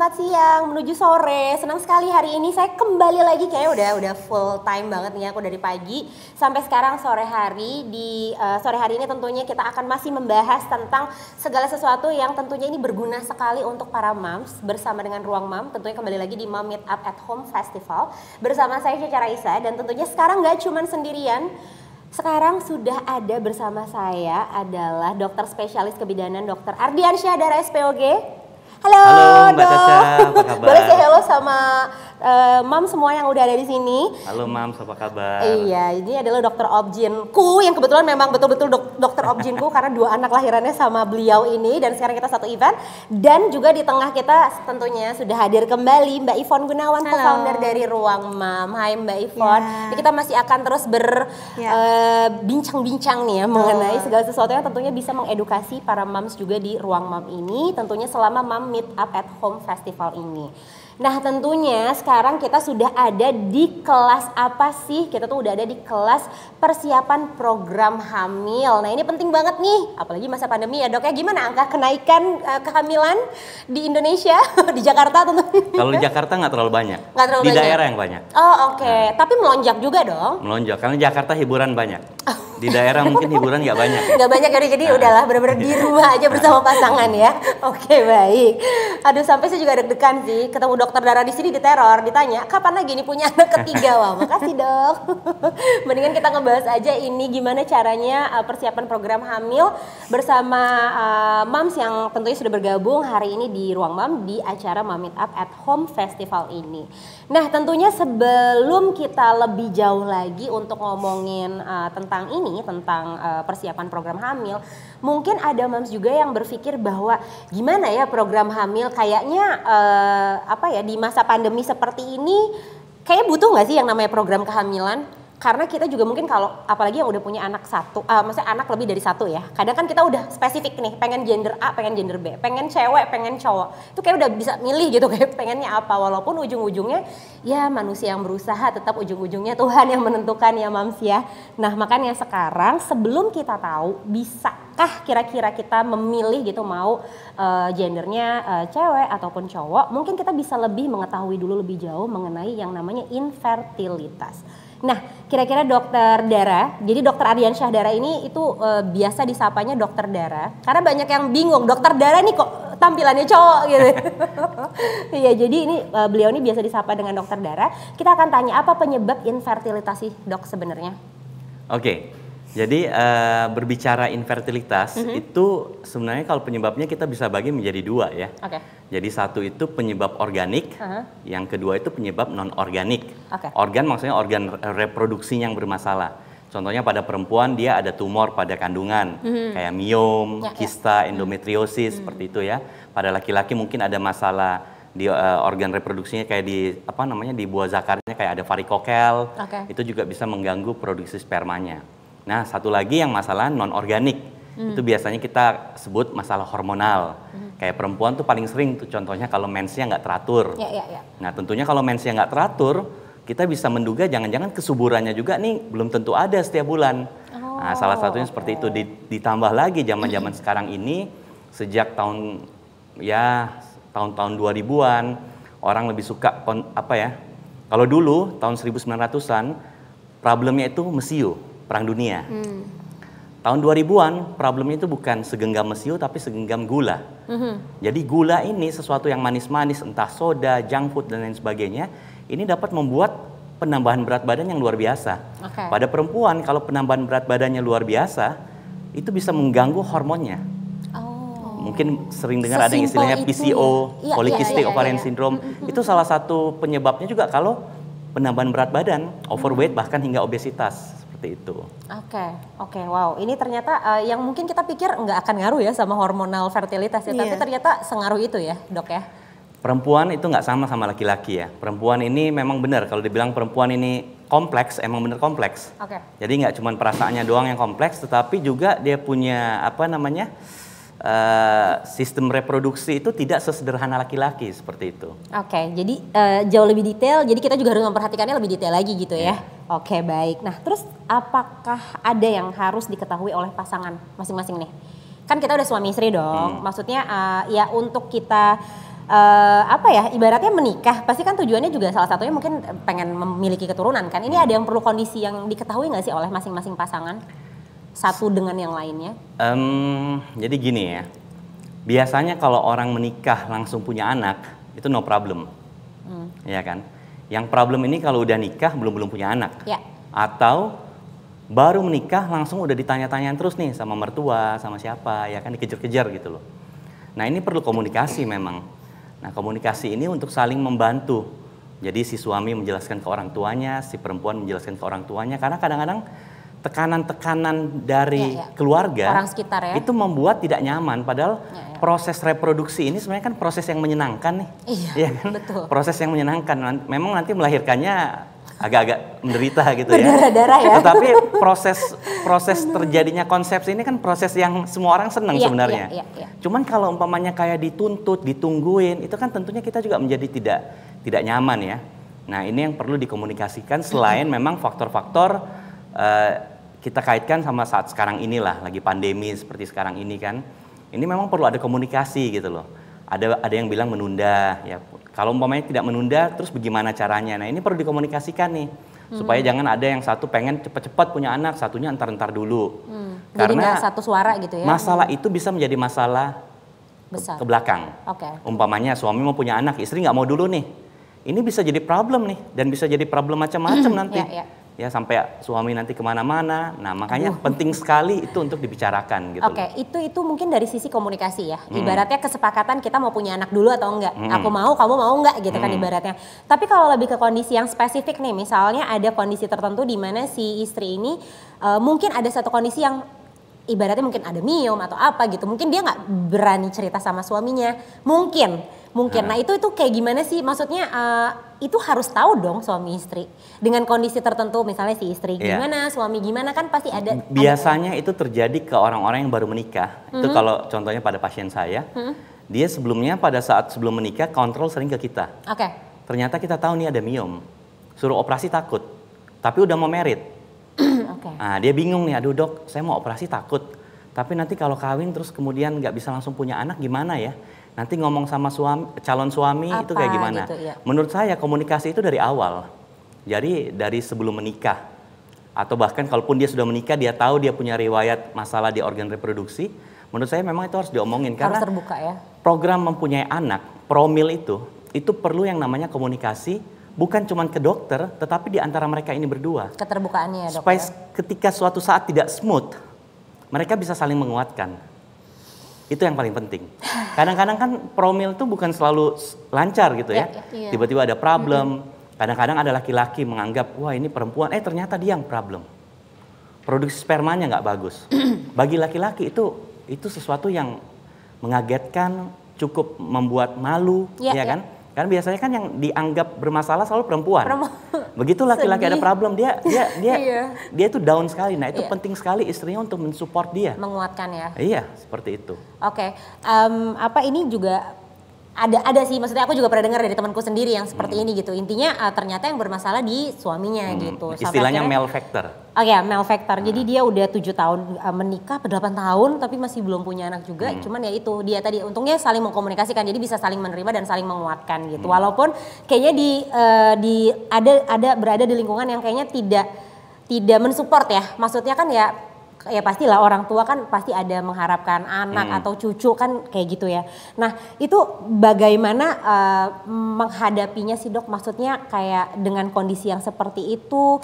selamat siang menuju sore. Senang sekali hari ini saya kembali lagi, kayaknya udah full time banget nih aku dari pagi sampai sekarang sore hari. Di sore hari ini tentunya kita akan masih membahas tentang segala sesuatu yang tentunya ini berguna sekali untuk para moms bersama dengan Ruang Mom. Tentunya kembali lagi di Mom Meet Up at Home Festival bersama saya Caca Raisa, dan tentunya sekarang nggak cuman sendirian. Sekarang sudah ada bersama saya adalah dokter spesialis kebidanan Dr. Ardiansyah Dara SPOG. Halo Mbak Caca, apa kabar? Boleh saya hello sama Mam semua yang udah ada di sini. Halo Mam, apa kabar? Iya, ini adalah dokter Objinku yang kebetulan memang betul-betul dokter Objinku karena 2 anak lahirannya sama beliau ini, dan sekarang kita satu event. Dan juga di tengah kita tentunya sudah hadir kembali Mbak Ivon Gunawan, co-founder dari Ruang Mom. Hai Mbak Ivon. Ini kita masih akan terus berbincang-bincang nih ya mengenai segala sesuatu yang tentunya bisa mengedukasi para moms juga di Ruang Mom ini, tentunya selama Mom Meet Up at Home Festival ini. Nah tentunya sekarang kita sudah ada di kelas apa sih? Kita tuh udah ada di kelas persiapan program hamil. Nah ini penting banget nih, apalagi masa pandemi ya dok ya. Gimana angka kenaikan kehamilan di Indonesia? Di Jakarta tentunya. Kalau di Jakarta nggak terlalu banyak, di daerah yang banyak. Oh oke. Tapi melonjak juga dong? Melonjak, karena Jakarta hiburan banyak. Di daerah mungkin hiburan nggak banyak. Nggak banyak, jadi udahlah bener-bener di rumah aja bersama pasangan ya. Oke baik. Aduh sampai saya juga deg-degan sih ketemu dokter Dara di sini, diteror, ditanya kapan lagi nih punya anak ketiga. Wah makasih dok. Mendingan kita ngebahas aja ini gimana caranya persiapan program hamil bersama moms yang tentunya sudah bergabung hari ini di Ruang Mom di acara Mom Meet Up at Home Festival ini. Nah tentunya sebelum kita lebih jauh lagi untuk ngomongin tentang ini, tentang persiapan program hamil, mungkin ada moms juga yang berpikir bahwa gimana ya program hamil, kayaknya di masa pandemi seperti ini kayaknya butuh nggak sih yang namanya program kehamilan? Karena kita juga mungkin kalau apalagi yang udah punya anak satu, maksudnya anak lebih dari satu ya, kadang kan kita udah spesifik nih, pengen gender A, pengen gender B, pengen cewek, pengen cowok, itu kayak udah bisa milih gitu kayak pengennya apa, walaupun ujung-ujungnya ya manusia yang berusaha, tetap ujung-ujungnya Tuhan yang menentukan ya moms ya. Nah makanya sekarang sebelum kita tahu bisakah kira-kira kita memilih gitu mau gendernya cewek ataupun cowok, mungkin kita bisa lebih mengetahui dulu lebih jauh mengenai yang namanya infertilitas. Nah, kira-kira dokter Dara, jadi dokter Ardiansyah Dara ini itu biasa disapanya dokter Dara, karena banyak yang bingung, dokter Dara nih kok tampilannya cowok gitu. Iya, jadi ini beliau ini biasa disapa dengan dokter Dara. Kita akan tanya apa penyebab infertilitas sih dok sebenarnya? Oke, jadi berbicara infertilitas itu sebenarnya kalau penyebabnya kita bisa bagi menjadi 2 ya. Jadi satu itu penyebab organik, yang kedua itu penyebab non-organik. Organ maksudnya organ reproduksi yang bermasalah. Contohnya pada perempuan dia ada tumor pada kandungan, kayak miom, kista, endometriosis seperti itu ya. Pada laki-laki mungkin ada masalah di organ reproduksinya kayak di buah zakarnya kayak ada varikokel, itu juga bisa mengganggu produksi spermanya. Nah satu lagi yang masalah non-organik, itu biasanya kita sebut masalah hormonal. Kayak perempuan tuh paling sering tuh contohnya kalau mensnya nggak teratur. Nah tentunya kalau mensnya nggak teratur, kita bisa menduga jangan-jangan kesuburannya juga nih belum tentu ada setiap bulan. Nah salah satunya seperti itu. Ditambah lagi zaman-zaman sekarang ini, sejak tahun-tahun 2000-an, orang lebih suka kalau dulu tahun 1900-an problemnya itu mesiu, perang dunia. Tahun 2000-an problemnya itu bukan segenggam mesiu tapi segenggam gula. Jadi gula ini sesuatu yang manis-manis, entah soda, junk food dan lain sebagainya, ini dapat membuat penambahan berat badan yang luar biasa. Pada perempuan kalau penambahan berat badannya luar biasa, itu bisa mengganggu hormonnya. Mungkin sering dengar ada yang istilahnya PCO, Polycystic Ovarian Syndrome. Itu salah satu penyebabnya juga kalau penambahan berat badan, overweight bahkan hingga obesitas. Itu. Oke, wow. Ini ternyata yang mungkin kita pikir nggak akan ngaruh ya sama hormonal fertilitas ya, tapi ternyata sengaruh itu ya, dok ya. Perempuan itu nggak sama Laki-laki ya. Perempuan ini memang benar kalau dibilang perempuan ini kompleks, emang benar kompleks. Jadi nggak cuma perasaannya doang yang kompleks, tetapi juga dia punya sistem reproduksi itu tidak sesederhana laki-laki seperti itu. Jadi jauh lebih detail, jadi kita juga harus memperhatikannya lebih detail lagi gitu ya. Baik. Nah terus apakah ada yang harus diketahui oleh pasangan masing-masing nih? Kan kita udah suami istri dong, maksudnya ya untuk kita apa ya, ibaratnya menikah pasti kan tujuannya juga salah satunya mungkin pengen memiliki keturunan kan. Ini ada yang perlu kondisi yang diketahui nggak sih oleh masing-masing pasangan satu dengan yang lainnya? Jadi gini ya, biasanya kalau orang menikah langsung punya anak itu no problem, ya kan? Yang problem ini kalau udah nikah belum punya anak, Ya. atau baru menikah langsung udah ditanya-tanyaan terus nih sama mertua, sama siapa, ya kan, dikejar-kejar gitu loh. Nah ini perlu komunikasi memang. Nah komunikasi ini untuk saling membantu. Jadi si suami menjelaskan ke orang tuanya, si perempuan menjelaskan ke orang tuanya. Karena kadang-kadang tekanan-tekanan dari keluarga orang sekitar ya, itu membuat tidak nyaman. Padahal proses reproduksi ini sebenarnya kan proses yang menyenangkan nih. Iya, ya kan? betul. Proses yang menyenangkan. Memang nanti melahirkannya agak-agak menderita gitu ya. Berdarah-darah ya. Tetapi proses terjadinya konsepsi ini kan proses yang semua orang senang sebenarnya. Iya. Cuman kalau umpamanya kayak dituntut, ditungguin, itu kan tentunya kita juga menjadi tidak nyaman ya. Nah ini yang perlu dikomunikasikan selain memang faktor-faktor kita kaitkan sama saat sekarang inilah, lagi pandemi seperti sekarang ini kan. Ini memang perlu ada komunikasi gitu loh. Ada yang bilang menunda ya. Kalau umpamanya tidak menunda, terus bagaimana caranya? Nah ini perlu dikomunikasikan nih, supaya jangan ada yang satu pengen cepat-cepat punya anak, satunya entar-entar dulu. Jadi nggak satu suara gitu ya? Masalah itu bisa menjadi masalah besar ke belakang. Oke. Umpamanya suami mau punya anak, istri nggak mau dulu nih. Ini bisa jadi problem nih, dan bisa jadi problem macam-macam nanti. Ya sampai suami nanti kemana-mana. Nah makanya penting sekali itu untuk dibicarakan gitu. Oke, itu mungkin dari sisi komunikasi ya. Ibaratnya kesepakatan kita mau punya anak dulu atau enggak. Aku mau, kamu mau enggak gitu kan ibaratnya. Tapi kalau lebih ke kondisi yang spesifik nih, misalnya ada kondisi tertentu di mana si istri ini mungkin ada satu kondisi yang ibaratnya mungkin ada miom atau apa gitu. Mungkin dia nggak berani cerita sama suaminya. Mungkin. Nah itu kayak gimana sih? Maksudnya itu harus tahu dong suami istri. Dengan kondisi tertentu misalnya si istri gimana, suami gimana kan pasti ada. Biasanya itu terjadi ke orang-orang yang baru menikah. Itu kalau contohnya pada pasien saya. Dia sebelumnya pada saat sebelum menikah kontrol sering ke kita. Oke. Ternyata kita tahu nih ada miom. Suruh operasi takut. Tapi udah mau merit. Nah dia bingung nih, aduh dok saya mau operasi takut. Tapi nanti kalau kawin terus kemudian nggak bisa langsung punya anak gimana ya? Nanti ngomong sama calon suami apa, itu kayak gimana? Gitu, ya. Menurut saya komunikasi itu dari awal. Jadi dari sebelum menikah. Atau bahkan kalaupun dia sudah menikah, dia tahu dia punya riwayat masalah di organ reproduksi. Menurut saya memang itu harus diomongin. Karena harus terbuka ya. Program mempunyai anak, promil itu perlu yang namanya komunikasi. Bukan cuma ke dokter, tetapi di antara mereka ini berdua. Keterbukaannya ya dok. Supaya ketika suatu saat tidak smooth, mereka bisa saling menguatkan. Itu yang paling penting. Kadang-kadang kan promil itu bukan selalu lancar gitu ya. Tiba-tiba ada problem. Kadang-kadang ada laki-laki menganggap, wah ini perempuan, ternyata dia yang problem. Produksi spermanya nggak bagus. Bagi laki-laki itu sesuatu yang mengagetkan, cukup membuat malu, ya kan? Karena biasanya kan yang dianggap bermasalah selalu perempuan. Begitu laki-laki ada problem, dia itu down sekali. Nah itu penting sekali istrinya untuk mensupport dia. Menguatkan ya. Iya, seperti itu. Oke. Apa ini juga ada sih, maksudnya aku juga pernah dengar dari temanku sendiri yang seperti ini gitu. Intinya ternyata yang bermasalah di suaminya gitu. Istilahnya male factor. Male factor. Jadi dia udah 7 tahun menikah, 8 tahun tapi masih belum punya anak juga. Cuman ya itu dia tadi untungnya saling mengkomunikasikan, jadi bisa saling menerima dan saling menguatkan gitu. Walaupun kayaknya berada di lingkungan yang kayaknya tidak mensupport ya. Maksudnya kan ya pastilah orang tua kan pasti ada mengharapkan anak atau cucu kan kayak gitu ya. Nah itu bagaimana menghadapinya sih dok? Maksudnya kayak dengan kondisi yang seperti itu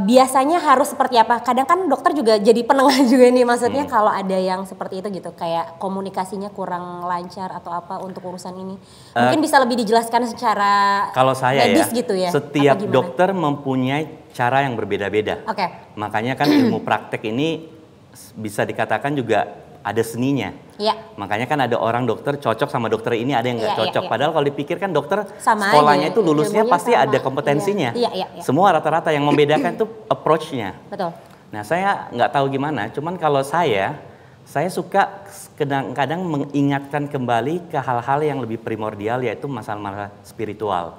biasanya harus seperti apa? Kadang kan dokter juga jadi penengah juga nih, maksudnya kalau ada yang seperti itu gitu, kayak komunikasinya kurang lancar atau apa untuk urusan ini. Mungkin bisa lebih dijelaskan secara kalau saya medis gitu ya. Setiap dokter mempunyai cara yang berbeda-beda. Makanya kan ilmu praktek ini bisa dikatakan juga ada seninya. Makanya kan ada orang dokter cocok sama dokter ini, ada yang nggak cocok. Padahal kalau dipikir kan dokter sama sekolahnya aja, itu lulusnya pasti sama. ada kompetensinya. Semua rata-rata yang membedakan itu approach-nya. Betul. Nah saya nggak tahu gimana, cuman kalau saya suka kadang-kadang mengingatkan kembali ke hal-hal yang lebih primordial, yaitu masalah-masalah spiritual.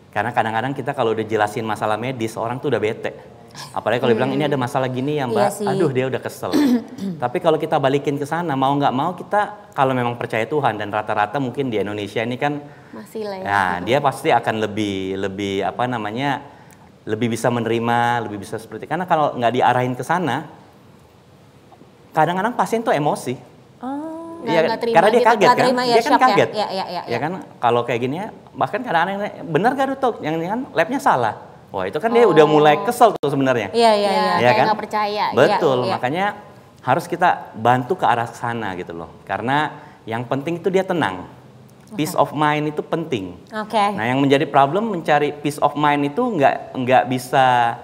Karena kadang-kadang kita kalau udah jelasin masalah medis, orang tuh udah bete. Apalagi kalau bilang ini ada masalah gini ya Mbak, Iya sih. aduh dia udah kesel. Tapi kalau kita balikin ke sana, mau nggak mau kita kalau memang percaya Tuhan, dan rata-rata mungkin di Indonesia ini kan, Masih lah ya. nah dia pasti akan lebih apa namanya, lebih bisa menerima, lebih bisa seperti, karena kalau nggak diarahin ke sana, kadang-kadang pasien tuh emosi. Nggak terima karena dia gitu, kaget nggak kan, terima ya, dia kan shock ya. kaget, Ya. kan kalau kayak gini ya, bahkan kadang-kadang bener gak Duto, yang labnya salah, wah itu kan dia udah mulai kesel tuh sebenarnya, Iya. Ya, ya kayak kan, nggak percaya. betul, Iya. makanya harus kita bantu ke arah sana gitu loh, karena yang penting itu dia tenang, peace of mind itu penting. Oke. Nah yang menjadi problem mencari peace of mind itu nggak bisa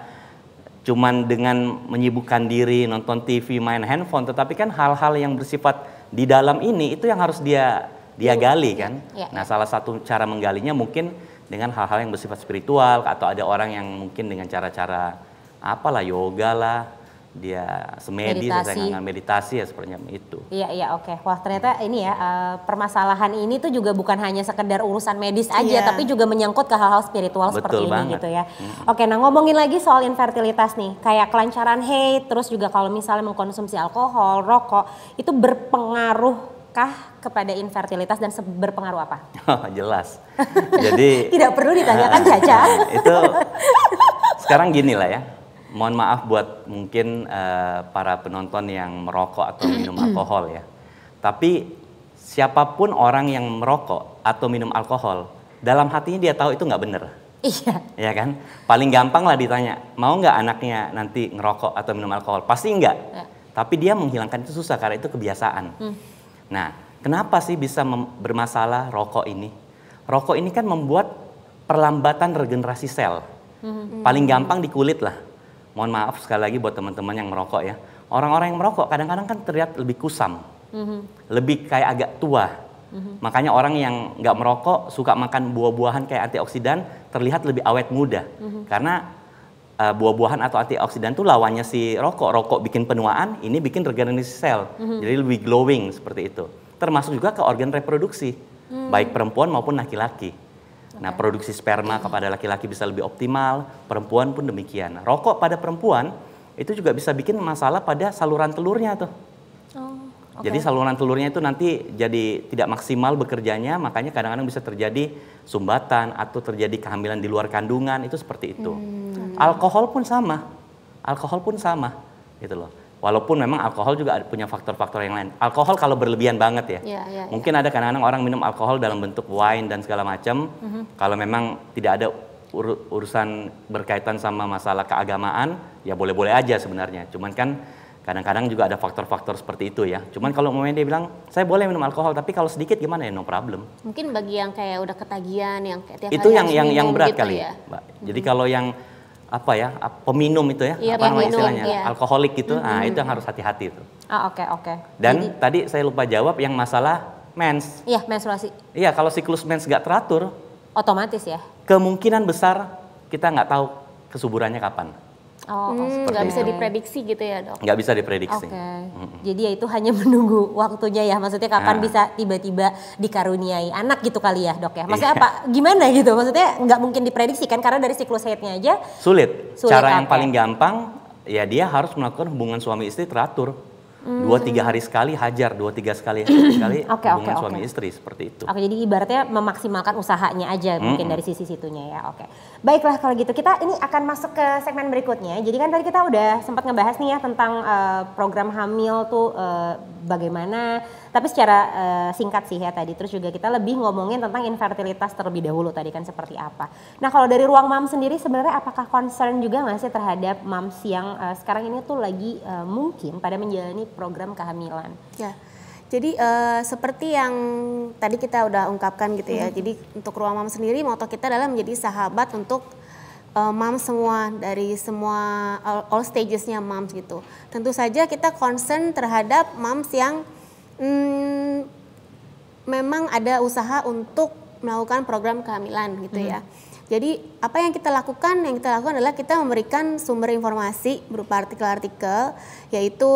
cuman dengan menyibukkan diri, nonton TV, main handphone, tetapi kan hal-hal yang bersifat di dalam ini itu yang harus dia gali kan. Iya. Nah salah satu cara menggalinya mungkin dengan hal-hal yang bersifat spiritual, atau ada orang yang mungkin dengan cara-cara apalah, yoga lah, dia semedi, dengan meditasi ya sepertinya itu. Iya, oke. Wah ternyata ini ya, permasalahan ini tuh juga bukan hanya sekedar urusan medis aja, tapi juga menyangkut ke hal-hal spiritual seperti Betul ini banget. gitu ya. Oke, nah ngomongin lagi soal infertilitas nih, kayak kelancaran haid, terus juga kalau misalnya mengkonsumsi alkohol, rokok, itu berpengaruhkah kepada infertilitas dan berpengaruh apa? Jelas. Jadi Tidak perlu ditanyakan Caca. itu sekarang gini lah ya. Mohon maaf buat mungkin para penonton yang merokok atau minum alkohol ya. Tapi siapapun orang yang merokok atau minum alkohol, dalam hatinya dia tahu itu nggak bener. Iya. Ya kan? Paling gampang lah ditanya, mau nggak anaknya nanti ngerokok atau minum alkohol? Pasti enggak. Ya. Tapi dia menghilangkan itu susah karena itu kebiasaan. Nah, kenapa sih bisa bermasalah rokok ini? Rokok ini kan membuat perlambatan regenerasi sel. Paling gampang di kulit lah. Mohon maaf sekali lagi buat teman-teman yang merokok ya. Orang-orang yang merokok kadang-kadang kan terlihat lebih kusam. Lebih kayak agak tua. Makanya orang yang nggak merokok suka makan buah-buahan kayak antioksidan terlihat lebih awet muda. Karena buah-buahan atau antioksidan itu lawannya si rokok. Rokok bikin penuaan, ini bikin regenerasi sel. Jadi lebih glowing seperti itu. Termasuk juga ke organ reproduksi. Baik perempuan maupun laki-laki. Nah, produksi sperma kepada laki-laki bisa lebih optimal, perempuan pun demikian. Rokok pada perempuan itu juga bisa bikin masalah pada saluran telurnya tuh. Jadi saluran telurnya itu nanti jadi tidak maksimal bekerjanya, makanya kadang-kadang bisa terjadi sumbatan atau terjadi kehamilan di luar kandungan, itu seperti itu. Alkohol pun sama, gitu loh. Walaupun memang alkohol juga punya faktor-faktor yang lain. Alkohol kalau berlebihan banget ya. Mungkin ada kadang-kadang orang minum alkohol dalam bentuk wine dan segala macam. Kalau memang tidak ada urusan berkaitan sama masalah keagamaan, ya boleh-boleh aja sebenarnya. Cuman kan kadang-kadang juga ada faktor-faktor seperti itu ya. Cuman kalau dia bilang, saya boleh minum alkohol, tapi kalau sedikit gimana ya, no problem. Mungkin bagi yang kayak udah ketagihan, yang kayak tiap itu hari yang berat gitu kali ya, Mbak. Jadi kalau yang peminum itu ya, apa namanya istilahnya, alkoholik gitu, nah itu yang harus hati-hati tuh. Oke. Dan tadi saya lupa jawab yang masalah mens. Iya, menstruasi. Iya, kalau siklus mens nggak teratur, Otomatis ya. kemungkinan besar kita nggak tahu kesuburannya kapan. Nggak bisa diprediksi gitu ya dok? Nggak bisa diprediksi. Oke. Jadi ya itu hanya menunggu waktunya ya. Maksudnya kapan bisa tiba-tiba dikaruniai anak gitu kali ya dok ya. Maksudnya apa? Gimana gitu? Maksudnya nggak mungkin diprediksi kan karena dari siklus haidnya aja. Sulit. Cara yang paling gampang ya dia harus melakukan hubungan suami istri teratur. 2-3 hari sekali hajar, 2-3 kali hubungan suami istri seperti itu. Oke, jadi ibaratnya memaksimalkan usahanya aja mungkin dari sisi situnya ya. Oke. Baiklah kalau gitu kita ini akan masuk ke segmen berikutnya. Jadi kan tadi kita udah sempat ngebahas nih ya tentang program hamil tuh bagaimana. Tapi secara singkat sih ya tadi. Terus juga kita lebih ngomongin tentang infertilitas terlebih dahulu tadi kan seperti apa. Nah kalau dari Ruang Mams sendiri sebenarnya apakah concern juga nggak sih terhadap mams yang sekarang ini tuh lagi mungkin pada menjalani program kehamilan? Ya. Jadi seperti yang tadi kita udah ungkapkan gitu ya. Jadi untuk Ruang Mams sendiri moto kita adalah menjadi sahabat untuk moms semua dari semua all stagesnya moms gitu. Tentu saja kita concern terhadap moms yang memang ada usaha untuk melakukan program kehamilan gitu ya. Jadi apa yang kita lakukan? Yang kita lakukan adalah kita memberikan sumber informasi berupa artikel-artikel, yaitu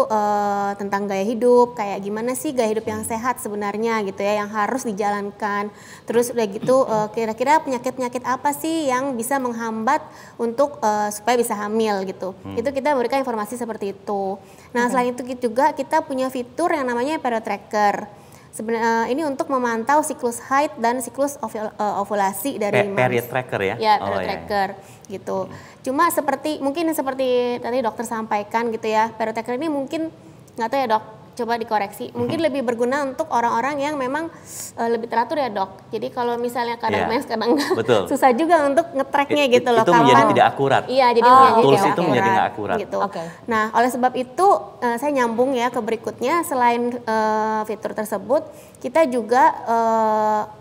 tentang gaya hidup, kayak gimana sih gaya hidup yang sehat sebenarnya gitu ya, yang harus dijalankan. Terus udah gitu kira-kira penyakit-penyakit apa sih yang bisa menghambat untuk supaya bisa hamil gitu. Itu kita memberikan informasi seperti itu. Nah selain itu juga kita punya fitur yang namanya period tracker. Sebenarnya ini untuk memantau siklus haid dan siklus ovulasi dari period tracker ya? Ya, period tracker gitu. Cuma mungkin seperti tadi dokter sampaikan gitu ya, period tracker ini mungkin nggak tahu ya dok, coba dikoreksi. Mungkin lebih berguna untuk orang-orang yang memang lebih teratur ya dok. Jadi kalau misalnya kadang mens kadang enggak, susah juga untuk nge-tracknya gitu loh. Itu menjadi tidak akurat. Iya, jadi tools itu menjadi nggak akurat. Gitu. Nah, oleh sebab itu saya nyambung ya ke berikutnya. Selain fitur tersebut, kita juga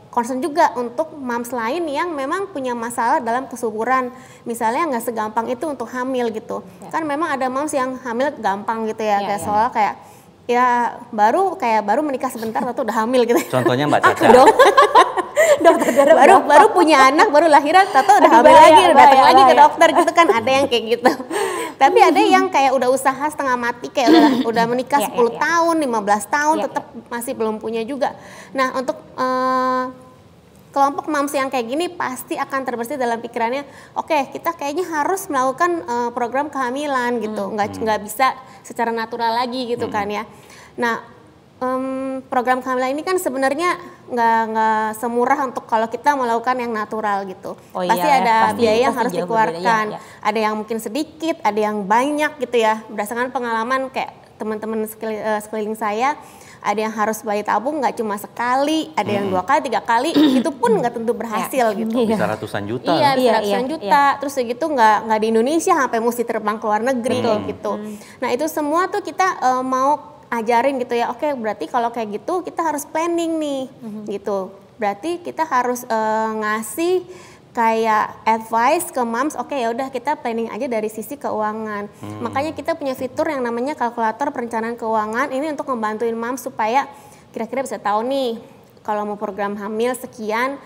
concern juga untuk moms lain yang memang punya masalah dalam kesuburan. Misalnya nggak segampang itu untuk hamil gitu. Kan memang ada moms yang hamil gampang gitu ya, kayak soal kayak ya baru menikah sebentar atau udah hamil gitu. Contohnya Mbak Caca. Dokter Dara baru punya anak, baru lahiran, atau udah hamil lagi, udah datang lagi ke dokter gitu kan, ada yang kayak gitu. Tapi ada yang kayak udah usaha setengah mati, kayak udah menikah 10 tahun, 15 tahun, tetap masih belum punya juga. Nah untuk kelompok moms yang kayak gini pasti akan terbersih dalam pikirannya, oke, kita kayaknya harus melakukan program kehamilan gitu, nggak bisa secara natural lagi gitu kan ya. Nah program kehamilan ini kan sebenarnya nggak semurah untuk kalau kita melakukan yang natural gitu. Pasti ada biaya yang harus dikeluarkan. Ada yang mungkin sedikit, ada yang banyak gitu ya. Berdasarkan pengalaman kayak teman-teman sekeliling saya, ada yang harus bayi tabung nggak cuma sekali, ada yang 2 kali, 3 kali, itu pun nggak tentu berhasil gitu. Bisa ratusan juta. Iya, bisa ratusan juta. Terus segitu nggak di Indonesia sampai mesti terbang ke luar negeri gitu. Nah itu semua tuh kita mau ajarin gitu ya. Oke, berarti kalau kayak gitu kita harus planning nih, gitu. Berarti kita harus ngasih kayak advice ke moms, oke ya udah kita planning aja dari sisi keuangan. Makanya kita punya fitur yang namanya kalkulator perencanaan keuangan, ini untuk membantuin moms supaya kira-kira bisa tahu nih kalau mau program hamil sekian,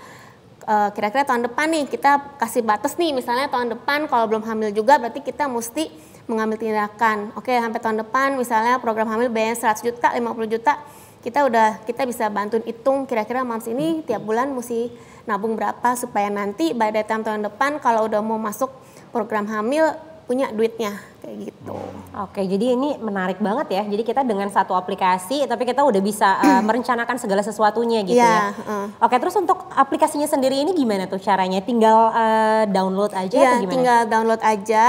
kira-kira tahun depan nih kita kasih batas nih, misalnya tahun depan kalau belum hamil juga berarti kita mesti mengambil tindakan. Oke, sampai tahun depan misalnya program hamil bayar 100 juta, 50 juta, kita bisa bantuin hitung kira-kira moms ini tiap bulan mesti nabung berapa supaya nanti pada tahun depan kalau udah mau masuk program hamil punya duitnya kayak gitu. Oke, jadi ini menarik banget ya. Jadi kita dengan satu aplikasi tapi kita udah bisa merencanakan segala sesuatunya gitu ya. Oke, terus untuk aplikasinya sendiri ini gimana tuh caranya? Tinggal download aja atau gimana? Tinggal download aja.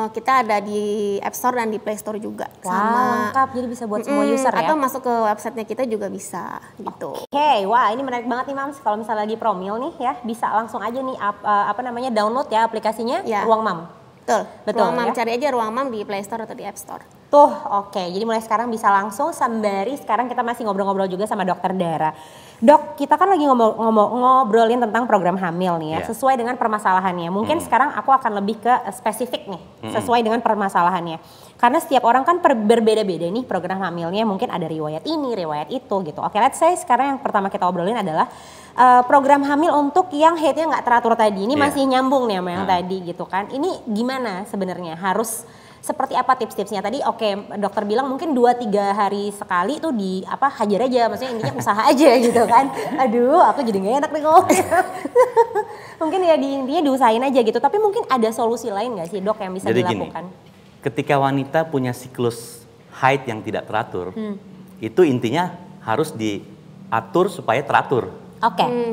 Kita ada di App Store dan di Play Store juga. Lengkap, jadi bisa buat semua user ya? Atau masuk ke websitenya kita juga bisa gitu. Oke, wah ini menarik banget nih Mams. Kalau misalnya lagi promil nih ya, bisa langsung aja nih download ya aplikasinya Ruang Mam. Betul. Ruang Mam, cari aja Ruang Mam di Play Store atau di App Store. Tuh, oke. Jadi mulai sekarang bisa langsung sembari sekarang kita masih ngobrol-ngobrol juga sama Dokter Dara. Dok, kita kan lagi ngobrolin tentang program hamil nih ya, sesuai dengan permasalahannya. Mungkin sekarang aku akan lebih ke spesifik nih, sesuai dengan permasalahannya. Karena setiap orang kan berbeda-beda nih program hamilnya, mungkin ada riwayat ini, riwayat itu gitu. Oke, let's say sekarang yang pertama kita obrolin adalah program hamil untuk yang haidnya nggak teratur tadi. Ini masih nyambung nih sama yang tadi gitu kan. Ini gimana sebenarnya? Harus seperti apa tips-tipsnya? Tadi dokter bilang mungkin 2-3 hari sekali tuh hajar aja, maksudnya intinya usaha aja gitu kan. Aduh, aku jadi gak enak nih ngomong. Mungkin ya intinya diusahain aja gitu, tapi mungkin ada solusi lain gak sih dok yang bisa dilakukan? Gini, ketika wanita punya siklus haid yang tidak teratur, itu intinya harus diatur supaya teratur.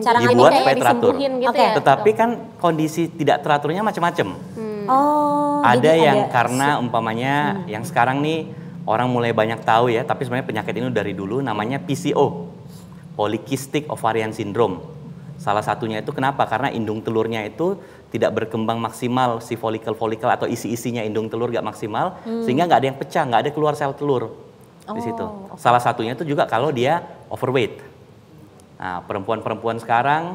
Cara dibuat supaya teratur. Gitu ya? Tetapi kan kondisi tidak teraturnya macam-macam. Ada yang karena umpamanya yang sekarang nih orang mulai banyak tahu ya, tapi sebenarnya penyakit ini dari dulu namanya PCO, Polycystic Ovarian Syndrome. Salah satunya itu kenapa? Karena indung telurnya itu tidak berkembang maksimal, si folikel atau isi-isinya indung telur gak maksimal, sehingga nggak ada yang pecah, nggak ada keluar sel telur di situ. Salah satunya itu juga kalau dia overweight. Nah, perempuan-perempuan sekarang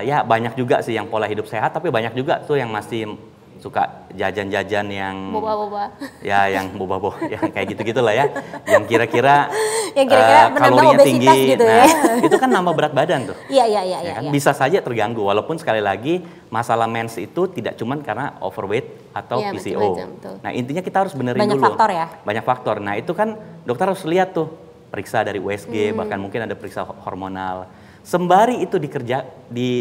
ya banyak juga sih yang pola hidup sehat, tapi banyak juga tuh yang masih suka jajan-jajan yang Boba-boba. ya yang boba-boba yang kayak gitu-gitu lah ya, yang kira-kira menambah kalorinya obesitas tinggi. gitu Nah, ya. itu kan nambah berat badan tuh. Iya. Ya kan? Bisa saja terganggu, walaupun sekali lagi masalah mens itu tidak cuma karena overweight atau Iya, PCO. macam-macam tuh. Nah intinya kita harus benerin Banyak dulu. faktor ya? Banyak faktor. Nah itu kan dokter harus lihat tuh, periksa dari USG, bahkan mungkin ada periksa hormonal. Sembari itu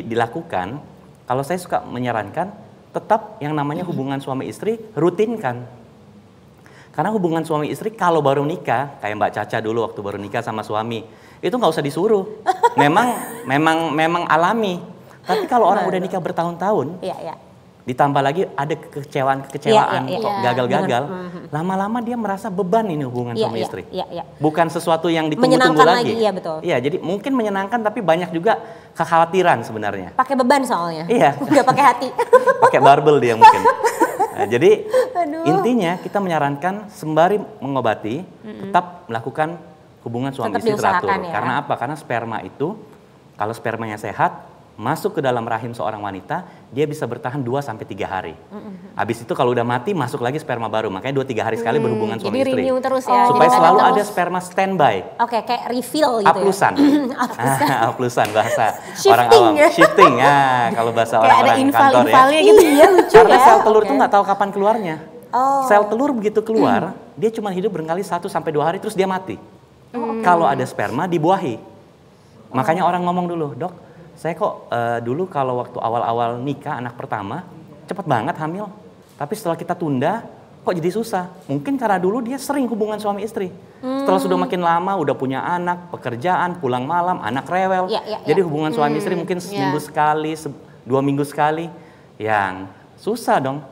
dilakukan, kalau saya suka menyarankan tetap yang namanya hubungan suami istri rutinkan. Karena hubungan suami istri kalau baru nikah, kayak Mbak Caca dulu waktu baru nikah sama suami, itu nggak usah disuruh. Memang alami. Tapi kalau orang udah nikah bertahun-tahun, Iya. ditambah lagi ada kekecewaan Iya. kok gagal-gagal, lama-lama dia merasa beban ini hubungan suami istri. Bukan sesuatu yang ditunggu-tunggu Menyenangkan lagi. iya betul. Iya, jadi mungkin menyenangkan tapi banyak juga kekhawatiran sebenarnya. Pakai beban soalnya. Iya. Nggak pakai hati. Pakai barbel dia mungkin. Nah, jadi intinya kita menyarankan sembari mengobati tetap melakukan hubungan suami Tetap istri teratur. diusahakan ya. Karena apa? Karena sperma itu kalau spermanya sehat masuk ke dalam rahim seorang wanita, dia bisa bertahan 2-3 hari. Habis itu kalau udah mati masuk lagi sperma baru. Makanya 2-3 hari sekali berhubungan suami Jadi istri. renew terus ya. Supaya Jadi selalu terus. ada sperma standby. Oke, kayak refill gitu Aplusan. ya. Aplusan bahasa Shifting orang awam. ya. Shifting kalau bahasa Kayak ada orang-orang kantor ya. infal-infalnya gitu. Iya lucu Karena ya. sel telur Oke. tuh nggak tahu kapan keluarnya. Oh. Sel telur begitu keluar, dia cuma hidup berkali 1-2 hari terus dia mati. Kalau ada sperma dibuahi. Makanya orang ngomong dulu, dok, saya kok dulu kalau waktu awal-awal nikah anak pertama cepet banget hamil. Tapi setelah kita tunda, kok jadi susah. Mungkin karena dulu dia sering hubungan suami istri. Setelah sudah makin lama, udah punya anak, pekerjaan, pulang malam, anak rewel. Jadi hubungan suami istri mungkin seminggu sekali, 2 minggu sekali. Yang susah dong.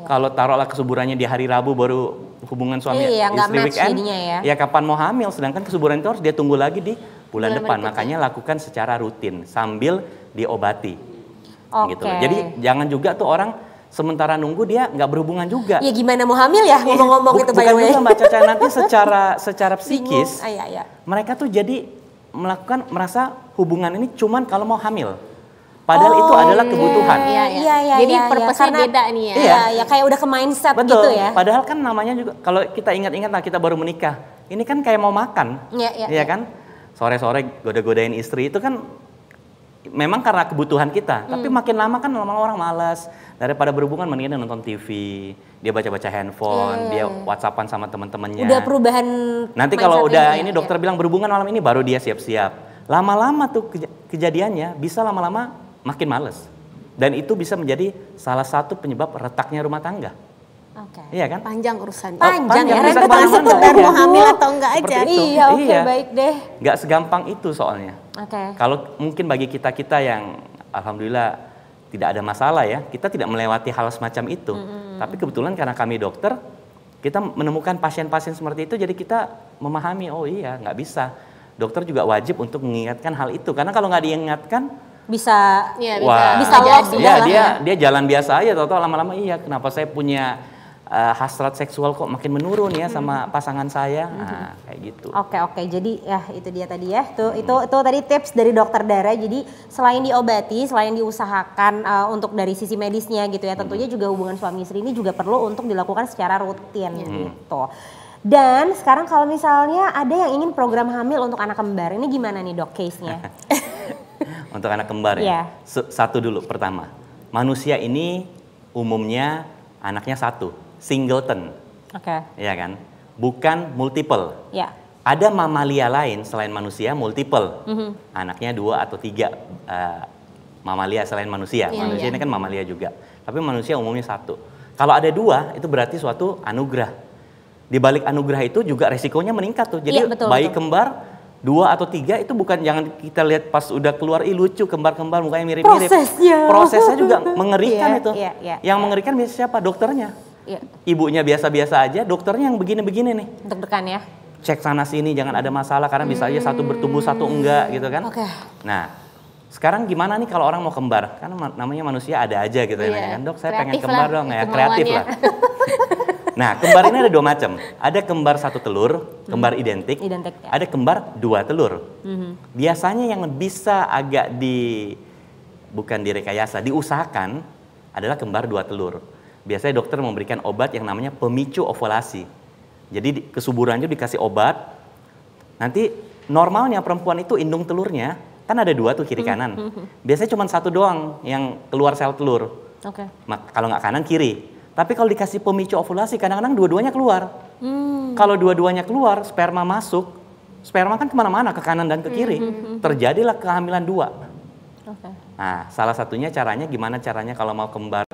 Kalau taruhlah kesuburannya di hari Rabu baru hubungan suami istri weekend, ya kapan mau hamil. Sedangkan kesuburan itu harus dia tunggu lagi di bulan depan. Makanya lakukan secara rutin sambil diobati. Gitu. Jadi jangan juga tuh orang sementara nunggu dia nggak berhubungan juga. Ya gimana mau hamil ya ngomong-ngomong itu by the way. Bukan juga Mbak Caca, nanti secara psikis mereka tuh jadi merasa hubungan ini cuman kalau mau hamil. Padahal itu adalah kebutuhan. Iya. Jadi purpose-nya beda nih ya. Iya, kayak udah ke mindset Betul. gitu ya. Padahal kan namanya juga kalau kita ingat-ingat lah kita baru menikah. Ini kan kayak mau makan. Iya kan? Sore-sore goda-godain istri itu kan memang karena kebutuhan kita. Tapi makin lama kan lama-lama orang malas. Daripada berhubungan mendingan dia nonton TV, dia baca-baca handphone, dia WhatsAppan sama teman-temannya. Udah perubahan. Nanti kalau udah ini dokter bilang berhubungan malam ini baru dia siap-siap. Lama-lama tuh kejadiannya bisa lama-lama makin males. Dan itu bisa menjadi salah satu penyebab retaknya rumah tangga. Iya kan? Panjang urusan. Panjang ya, bisa ribet banget seputar mau hamil atau enggak aja. Seperti itu. Iya, oke, baik deh. Nggak segampang itu soalnya. Oke. Kalau mungkin bagi kita yang alhamdulillah tidak ada masalah ya, kita tidak melewati hal semacam itu. Tapi kebetulan karena kami dokter, kita menemukan pasien-pasien seperti itu, jadi kita memahami, oh iya nggak bisa. Dokter juga wajib untuk mengingatkan hal itu, karena kalau nggak diingatkan, bisa wah, lost dia jalan biasa aja, tahu-tahu lama-lama iya kenapa saya punya hasrat seksual kok makin menurun ya sama pasangan saya, nah, kayak gitu. Oke, jadi ya itu dia tadi ya, itu tadi tips dari dokter Dara. Jadi selain diobati, selain diusahakan untuk dari sisi medisnya gitu ya, tentunya juga hubungan suami istri ini juga perlu untuk dilakukan secara rutin gitu. Dan sekarang kalau misalnya ada yang ingin program hamil untuk anak kembar, ini gimana nih dok case-nya? Untuk anak kembar ya, satu dulu pertama, manusia ini umumnya anaknya satu, singleton, ya kan, bukan multiple. Ya. Ada mamalia lain selain manusia multiple, anaknya 2 atau 3 mamalia selain manusia. Manusia ini kan mamalia juga, tapi manusia umumnya satu. Kalau ada 2 itu berarti suatu anugerah. Di balik anugerah itu juga resikonya meningkat tuh. Jadi bayi kembar 2 atau 3 itu bukan jangan kita lihat pas udah keluar lucu kembar-kembar mukanya mirip-mirip. Prosesnya juga mengerikan itu. Yang mengerikan biasanya siapa? Dokternya. Ibunya biasa-biasa aja, dokternya yang begini-begini nih. Deg-degan ya. Cek sana sini jangan ada masalah karena bisa aja satu bertumbuh satu enggak gitu kan. Nah, sekarang gimana nih kalau orang mau kembar? Karena namanya manusia ada aja gitu ya kan. Dok, saya pengen kembar dong ya, kreatif lah. Nah, kembar ini ada 2 macam. Ada kembar 1 telur, kembar identik. Ada kembar 2 telur. Biasanya yang bisa agak bukan direkayasa, diusahakan adalah kembar 2 telur. biasanya dokter memberikan obat yang namanya pemicu ovulasi. Jadi kesuburan itu dikasih obat, nanti normalnya perempuan itu indung telurnya, kan ada 2 tuh kiri kanan. Biasanya cuma 1 doang yang keluar sel telur. Oke. Kalau nggak kanan kiri. Tapi kalau dikasih pemicu ovulasi, kadang-kadang dua-duanya keluar. Kalau dua-duanya keluar, sperma masuk, sperma kan kemana-mana, ke kanan dan ke kiri. Terjadilah kehamilan 2. Oke. Nah, salah satunya caranya gimana caranya kalau mau kembar,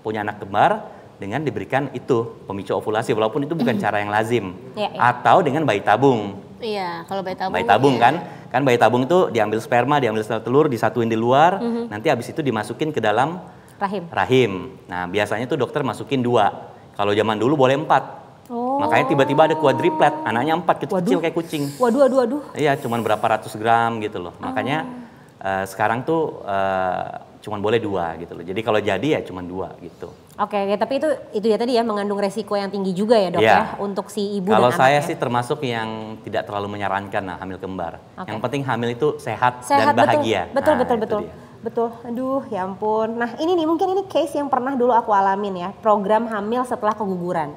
punya anak kembar, dengan diberikan itu pemicu ovulasi, walaupun itu bukan cara yang lazim. Atau dengan bayi tabung. Iya, kalau bayi tabung. Bayi tabung kan bayi tabung itu diambil sperma, diambil sel telur, disatuin di luar, nanti habis itu dimasukin ke dalam rahim. Nah, biasanya tuh dokter masukin 2. Kalau zaman dulu boleh 4. Makanya tiba-tiba ada quadriplet, anaknya 4 kecil kayak kucing. Waduh. Iya, cuman berapa ratus gram gitu loh. Makanya sekarang tuh cuman boleh 2 gitu loh. Jadi kalau jadi ya cuman 2 gitu. Oke, ya, tapi itu ya tadi ya mengandung resiko yang tinggi juga ya dok ya untuk si ibu kalau dan saya anaknya. sih termasuk yang tidak terlalu menyarankan hamil kembar. Yang penting hamil itu sehat dan bahagia. Betul. Betul. Aduh, ya ampun. Nah, ini nih mungkin ini case yang pernah dulu aku alamin ya, program hamil setelah keguguran.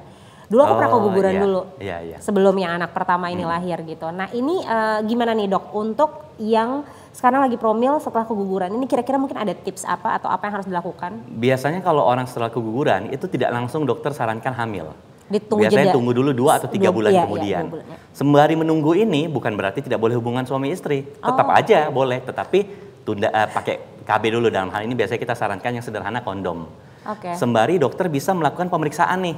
Dulu aku pernah keguguran dulu. Iya. Sebelum yang anak pertama ini lahir gitu. Nah, ini gimana nih dok untuk yang sekarang lagi promil setelah keguguran? Ini kira-kira mungkin ada tips apa atau apa yang harus dilakukan? Biasanya kalau orang setelah keguguran itu tidak langsung dokter sarankan hamil. Biasanya tunggu dulu 2 atau 3 bulan kemudian. 2 bulan, ya. Sembari menunggu ini bukan berarti tidak boleh hubungan suami istri. Tetap aja boleh, tetapi tunda pakai KB dulu. Dalam hal ini biasanya kita sarankan yang sederhana, kondom. Sembari dokter bisa melakukan pemeriksaan nih.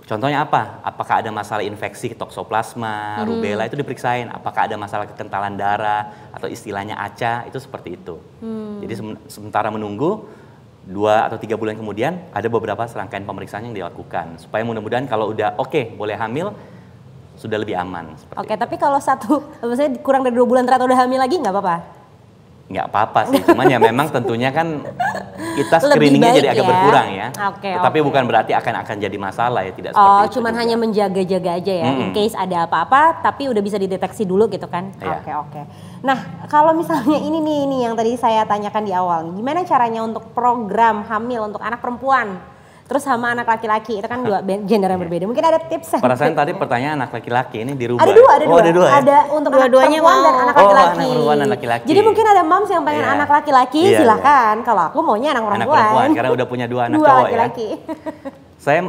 Contohnya apa? Apakah ada masalah infeksi toksoplasma, rubella, itu diperiksain. Apakah ada masalah kekentalan darah atau istilahnya ACA, itu seperti itu. Jadi sementara menunggu 2 atau 3 bulan kemudian ada beberapa serangkaian pemeriksaan yang dilakukan supaya mudah-mudahan kalau udah boleh hamil sudah lebih aman. Tapi kalau maksudnya kurang dari 2 bulan ternyata udah hamil lagi nggak apa-apa? Nggak apa-apa sih, cuman ya memang tentunya kan kita screeningnya jadi agak berkurang ya. Tetapi bukan berarti akan jadi masalah ya, tidak seperti itu. Cuman hanya menjaga-jaga aja ya, in case ada apa-apa, tapi udah bisa dideteksi dulu gitu kan. Oke. Nah, kalau misalnya ini nih yang tadi saya tanyakan di awal, gimana caranya untuk program hamil untuk anak perempuan? Terus sama anak laki-laki, itu kan 2 gender yang berbeda. Mungkin ada tips. Perasaan tadi pertanyaan anak laki-laki ini dirubah. Ada dua. Ya? Ada untuk dua-duanya perempuan dan anak laki-laki. Anak perempuan dan laki-laki. Jadi mungkin ada moms yang pengen anak laki-laki, silahkan. Kalau aku maunya anak perempuan. Anak perempuan, karena udah punya 2 anak cowok laki-laki. Ya. Saya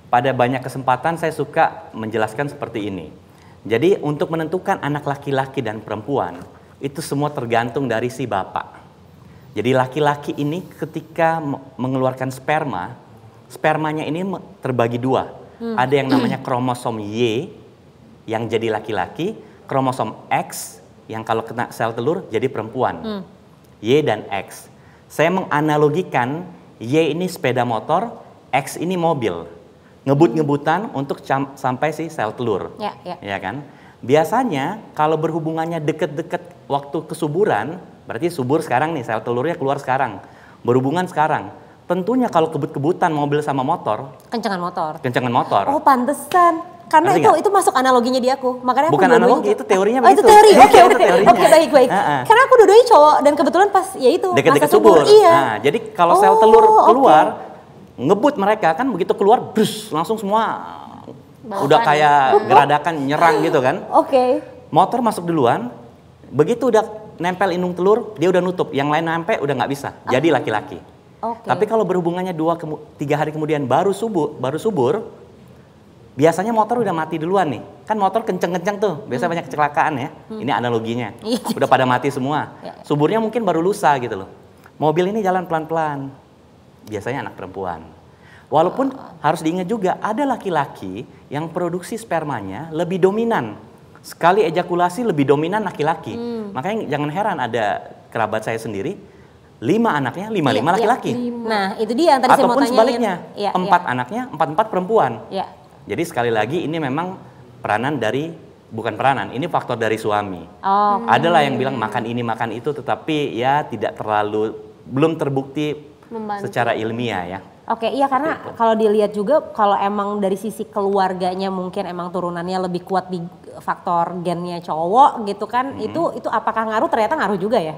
pada banyak kesempatan saya suka menjelaskan seperti ini. Jadi untuk menentukan anak laki-laki dan perempuan, itu semua tergantung dari si bapak. Jadi laki-laki ini ketika mengeluarkan spermanya ini terbagi 2. Ada yang namanya kromosom Y yang jadi laki-laki, kromosom X yang kalau kena sel telur jadi perempuan. Y dan X. Saya menganalogikan Y ini sepeda motor, X ini mobil. Ngebut-ngebutan untuk sampai si sel telur. Ya kan? Biasanya kalau berhubungannya deket-deket waktu kesuburan, berarti subur sekarang nih, sel telurnya keluar sekarang. Berhubungan sekarang. Tentunya kalau kebut-kebutan mobil sama motor. Kencengan motor. Oh, pantesan. Karena itu masuk analoginya di aku. Makanya bukan analogi, itu teorinya begitu. Itu teori. Oke, baik. Karena aku dua-duanya cowok dan kebetulan pas ya itu deket-deket subur. Nah, jadi kalau sel telur keluar, ngebut mereka kan begitu keluar, brus, langsung semua udah kayak geradakan nyerang gitu kan. Motor masuk duluan, begitu udah nempel indung telur, dia udah nutup. Yang lain nempel udah nggak bisa. Jadi laki-laki. Tapi kalau berhubungannya 2-3 hari kemudian baru subur, biasanya motor udah mati duluan nih. Kan motor kenceng-kenceng tuh, biasanya banyak kecelakaan ya. Ini analoginya. Udah pada mati semua. Suburnya mungkin baru lusa gitu loh. Mobil ini jalan pelan-pelan. Biasanya anak perempuan. Walaupun harus diingat juga ada laki-laki yang produksi spermanya lebih dominan. Sekali ejakulasi lebih dominan laki-laki. Makanya jangan heran ada kerabat saya sendiri 5 anaknya, 5 laki-laki. Nah, itu dia yang tadi saya mau tanyain. Ataupun sebaliknya, 4 anaknya, 4 perempuan. Jadi sekali lagi ini memang bukan peranan, ini faktor dari suami. Adalah yang bilang makan ini, makan itu, tetapi ya belum terbukti secara ilmiah ya. Iya karena kalau dilihat juga kalau emang dari sisi keluarganya mungkin emang turunannya lebih kuat di faktor gennya cowok gitu kan, itu apakah ngaruh? Ternyata ngaruh juga ya?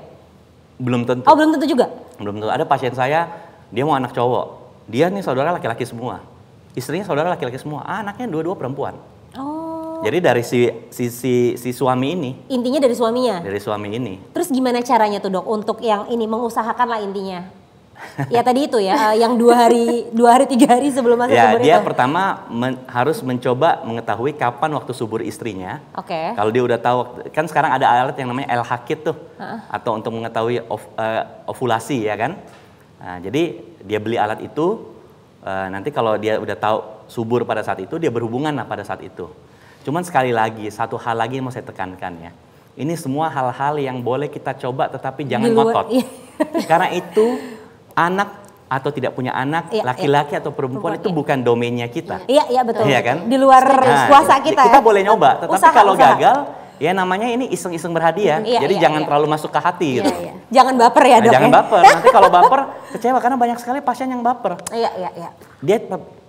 Belum tentu. Belum tentu juga? Belum tentu. Ada pasien saya, dia mau anak cowok. Dia nih saudara laki-laki semua. Istrinya saudara laki-laki semua. Anaknya dua-dua perempuan. Oh. Jadi dari si suami ini. Intinya dari suaminya? Dari suami ini. Terus gimana caranya tuh dok untuk yang ini mengusahakan lah intinya? Ya tadi itu ya, yang 2 hari 3 hari sebelum masa Ya, subur dia itu. pertama harus mencoba mengetahui kapan waktu subur istrinya. Oke. Kalau dia udah tahu, kan sekarang ada alat yang namanya L-Hakit tuh, atau untuk mengetahui ovulasi ya kan. Nah, jadi dia beli alat itu, nanti kalau dia udah tahu subur pada saat itu, dia berhubungan lah pada saat itu. Cuman sekali lagi, satu hal lagi yang mau saya tekankan ya. Ini semua hal-hal yang boleh kita coba, tetapi jangan ngotot. Iya. Karena itu anak atau tidak punya anak, laki-laki atau perempuan itu bukan domainnya kita. Iya betul. Iya kan? Di luar kuasa kita. Kita boleh nyoba, tetapi kalau Usaha. gagal, ya namanya ini iseng-iseng berhadiah. Jadi jangan terlalu masuk ke hati gitu. Jangan baper ya dok. Jangan ya? baper. Nanti kalau baper kecewa karena banyak sekali pasien yang baper. Iya. Dia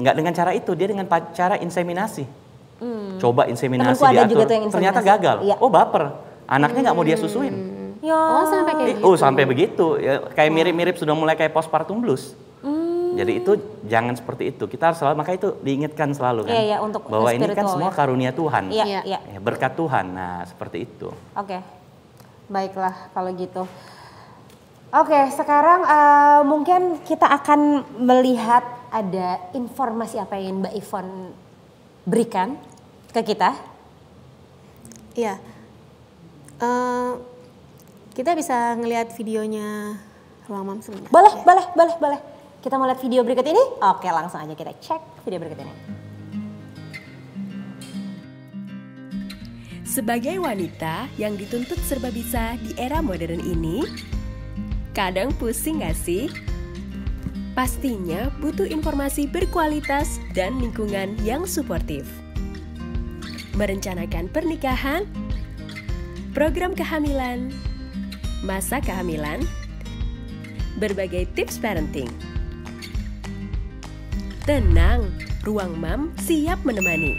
nggak dengan cara itu, dia dengan cara inseminasi. Coba inseminasi Temenku ada diatur, juga tuh yang ternyata inseminasi. gagal. Iya. Oh baper, anaknya nggak mau dia susuin. Ya. Oh sampai kayak gitu. Sampai begitu. Ya, kayak mirip-mirip sudah mulai kayak postpartum blues. Jadi itu jangan seperti itu. Kita harus selalu, makanya itu diingatkan selalu kan. Iya, untuk bahwa ini kan spiritual semua ya. karunia Tuhan. Iya. Ya, berkat Tuhan. Nah, seperti itu. Oke. Baiklah kalau gitu. Oke, sekarang mungkin kita akan melihat ada informasi apa yang Mbak Ivonne berikan ke kita. Iya. Kita bisa ngelihat videonya Ruang Mam sebentar. Boleh. Kita mau lihat video berikut ini? Oke, langsung aja kita cek video berikut ini. Sebagai wanita yang dituntut serba bisa di era modern ini, kadang pusing gak sih? Pastinya butuh informasi berkualitas dan lingkungan yang suportif. Merencanakan pernikahan, program kehamilan, masa kehamilan, berbagai tips parenting. Tenang, Ruang Mam siap menemani.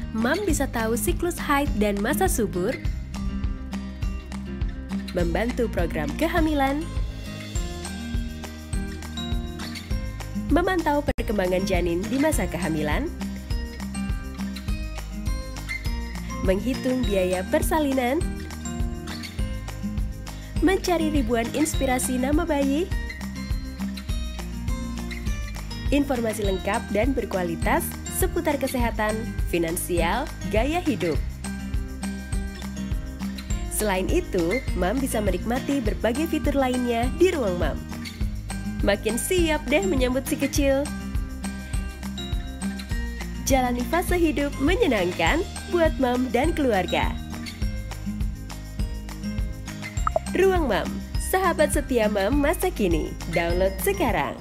Mam bisa tahu siklus haid dan masa subur, membantu program kehamilan, memantau perkembangan janin di masa kehamilan, menghitung biaya persalinan, mencari ribuan inspirasi nama bayi, informasi lengkap dan berkualitas seputar kesehatan, finansial, gaya hidup. Selain itu, Mam bisa menikmati berbagai fitur lainnya di Ruang Mam. Makin siap deh menyambut si kecil. Jalani fase hidup menyenangkan buat Mam dan keluarga. Ruang Mam, sahabat setia Mam masa kini. Download sekarang.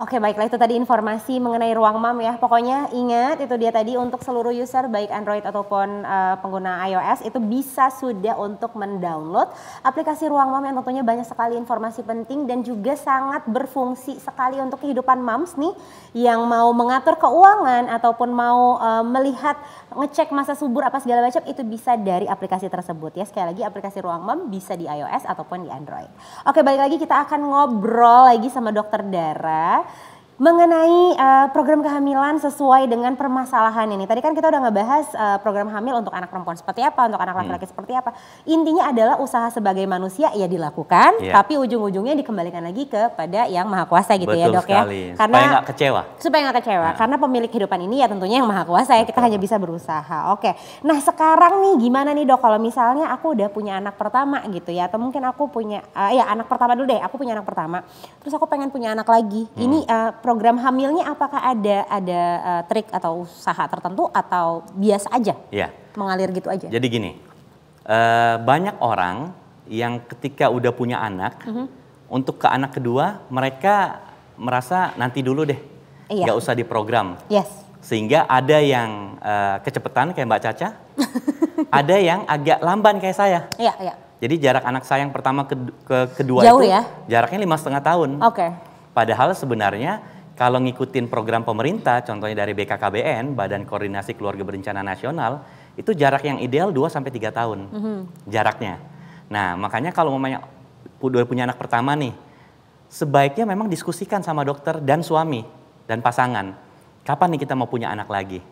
Oke, baiklah itu tadi informasi mengenai Ruang Mam ya. Pokoknya ingat itu dia tadi untuk seluruh user baik Android ataupun pengguna iOS itu bisa sudah untuk mendownload aplikasi Ruang Mam yang tentunya banyak sekali informasi penting dan juga sangat berfungsi sekali untuk kehidupan moms nih yang mau mengatur keuangan ataupun mau melihat ngecek masa subur apa segala macam itu bisa dari aplikasi tersebut ya. Sekali lagi aplikasi Ruang Mam bisa di iOS ataupun di Android. Oke, balik lagi kita akan ngobrol lagi sama Dokter Dara mengenai program kehamilan sesuai dengan permasalahan ini. Tadi kan kita udah ngebahas program hamil untuk anak perempuan seperti apa, untuk anak laki-laki seperti apa. Intinya adalah usaha sebagai manusia ya dilakukan, tapi ujung-ujungnya dikembalikan lagi kepada yang Maha Kuasa gitu. Betul ya dok sekali. Ya. Karena supaya nggak kecewa. Supaya nggak kecewa, karena pemilik kehidupan ini ya tentunya yang Maha Kuasa ya, kita hanya bisa berusaha. Oke, nah sekarang nih gimana nih dok kalau misalnya aku udah punya anak pertama gitu ya, atau mungkin aku punya, anak pertama dulu deh, aku punya anak pertama, terus aku pengen punya anak lagi. Ini program hamilnya apakah ada trik atau usaha tertentu atau biasa aja mengalir gitu aja? Jadi gini, banyak orang yang ketika udah punya anak, untuk ke anak kedua mereka merasa nanti dulu deh, nggak usah diprogram. Sehingga ada yang kecepatan kayak Mbak Caca, ada yang agak lamban kayak saya. Jadi jarak anak saya yang pertama ke kedua jauh itu ya? Jaraknya 5,5 tahun. Padahal sebenarnya kalau ngikutin program pemerintah, contohnya dari BKKBN, Badan Koordinasi Keluarga Berencana Nasional, itu jarak yang ideal 2-3 tahun jaraknya. Nah, makanya kalau udah punya anak pertama nih, sebaiknya memang diskusikan sama dokter dan suami dan pasangan. Kapan nih kita mau punya anak lagi?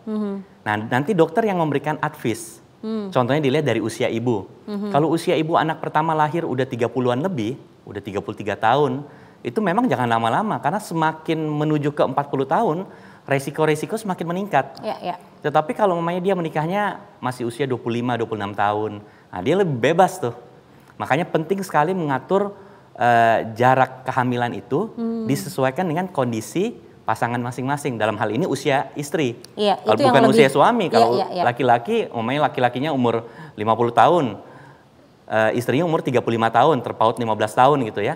Nah, nanti dokter yang memberikan advice. Contohnya dilihat dari usia ibu. Kalau usia ibu anak pertama lahir udah 30-an lebih, udah 33 tahun, itu memang jangan lama-lama karena semakin menuju ke 40 tahun, resiko-resiko semakin meningkat. Tetapi kalau mamanya dia menikahnya masih usia 25-26 tahun, nah dia lebih bebas tuh. Makanya penting sekali mengatur jarak kehamilan itu disesuaikan dengan kondisi pasangan masing-masing, dalam hal ini usia istri. Kalau bukan usia suami, kalau laki-laki, laki-lakinya umur 50 tahun, istrinya umur 35 tahun, terpaut 15 tahun gitu ya.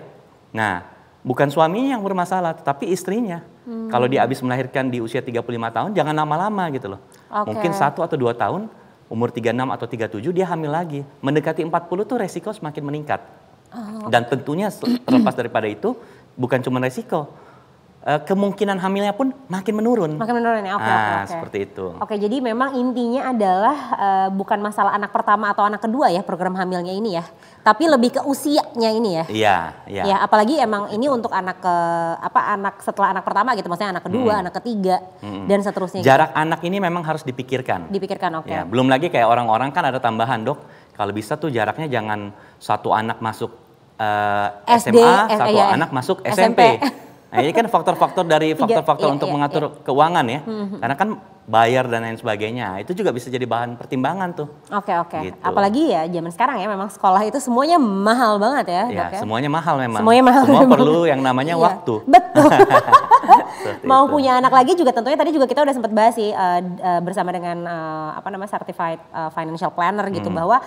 Nah, bukan suaminya yang bermasalah, tetapi istrinya. Kalau dia habis melahirkan di usia 35 tahun, jangan lama-lama gitu loh. Mungkin 1 atau 2 tahun, umur 36 atau 37 dia hamil lagi. Mendekati 40 tuh resiko semakin meningkat. Dan tentunya terlepas daripada itu, bukan cuma resiko, kemungkinan hamilnya pun makin menurun. Makin menurun ya, oke. Seperti itu. Oke, jadi memang intinya adalah bukan masalah anak pertama atau anak kedua ya program hamilnya ini ya, tapi lebih ke usianya ini ya. Iya. Ya, apalagi emang ini untuk anak anak setelah anak pertama gitu, maksudnya anak kedua, anak ketiga dan seterusnya. Jarak anak ini memang harus dipikirkan. Dipikirkan, oke. Ya, belum lagi kayak orang-orang kan ada tambahan, Dok. Kalau bisa tuh jaraknya jangan satu anak masuk SMA, satu anak masuk SMP. Nah, ini kan faktor-faktor untuk mengatur keuangan ya. Karena kan bayar dan lain sebagainya. Itu juga bisa jadi bahan pertimbangan tuh. Oke. Gitu. Apalagi ya zaman sekarang ya memang sekolah itu semuanya mahal banget ya. Ya, Dok, ya? Semuanya mahal memang. Semua perlu yang namanya waktu. Betul. Mau punya anak lagi juga tentunya tadi juga kita udah sempat bahas sih bersama dengan certified financial planner gitu bahwa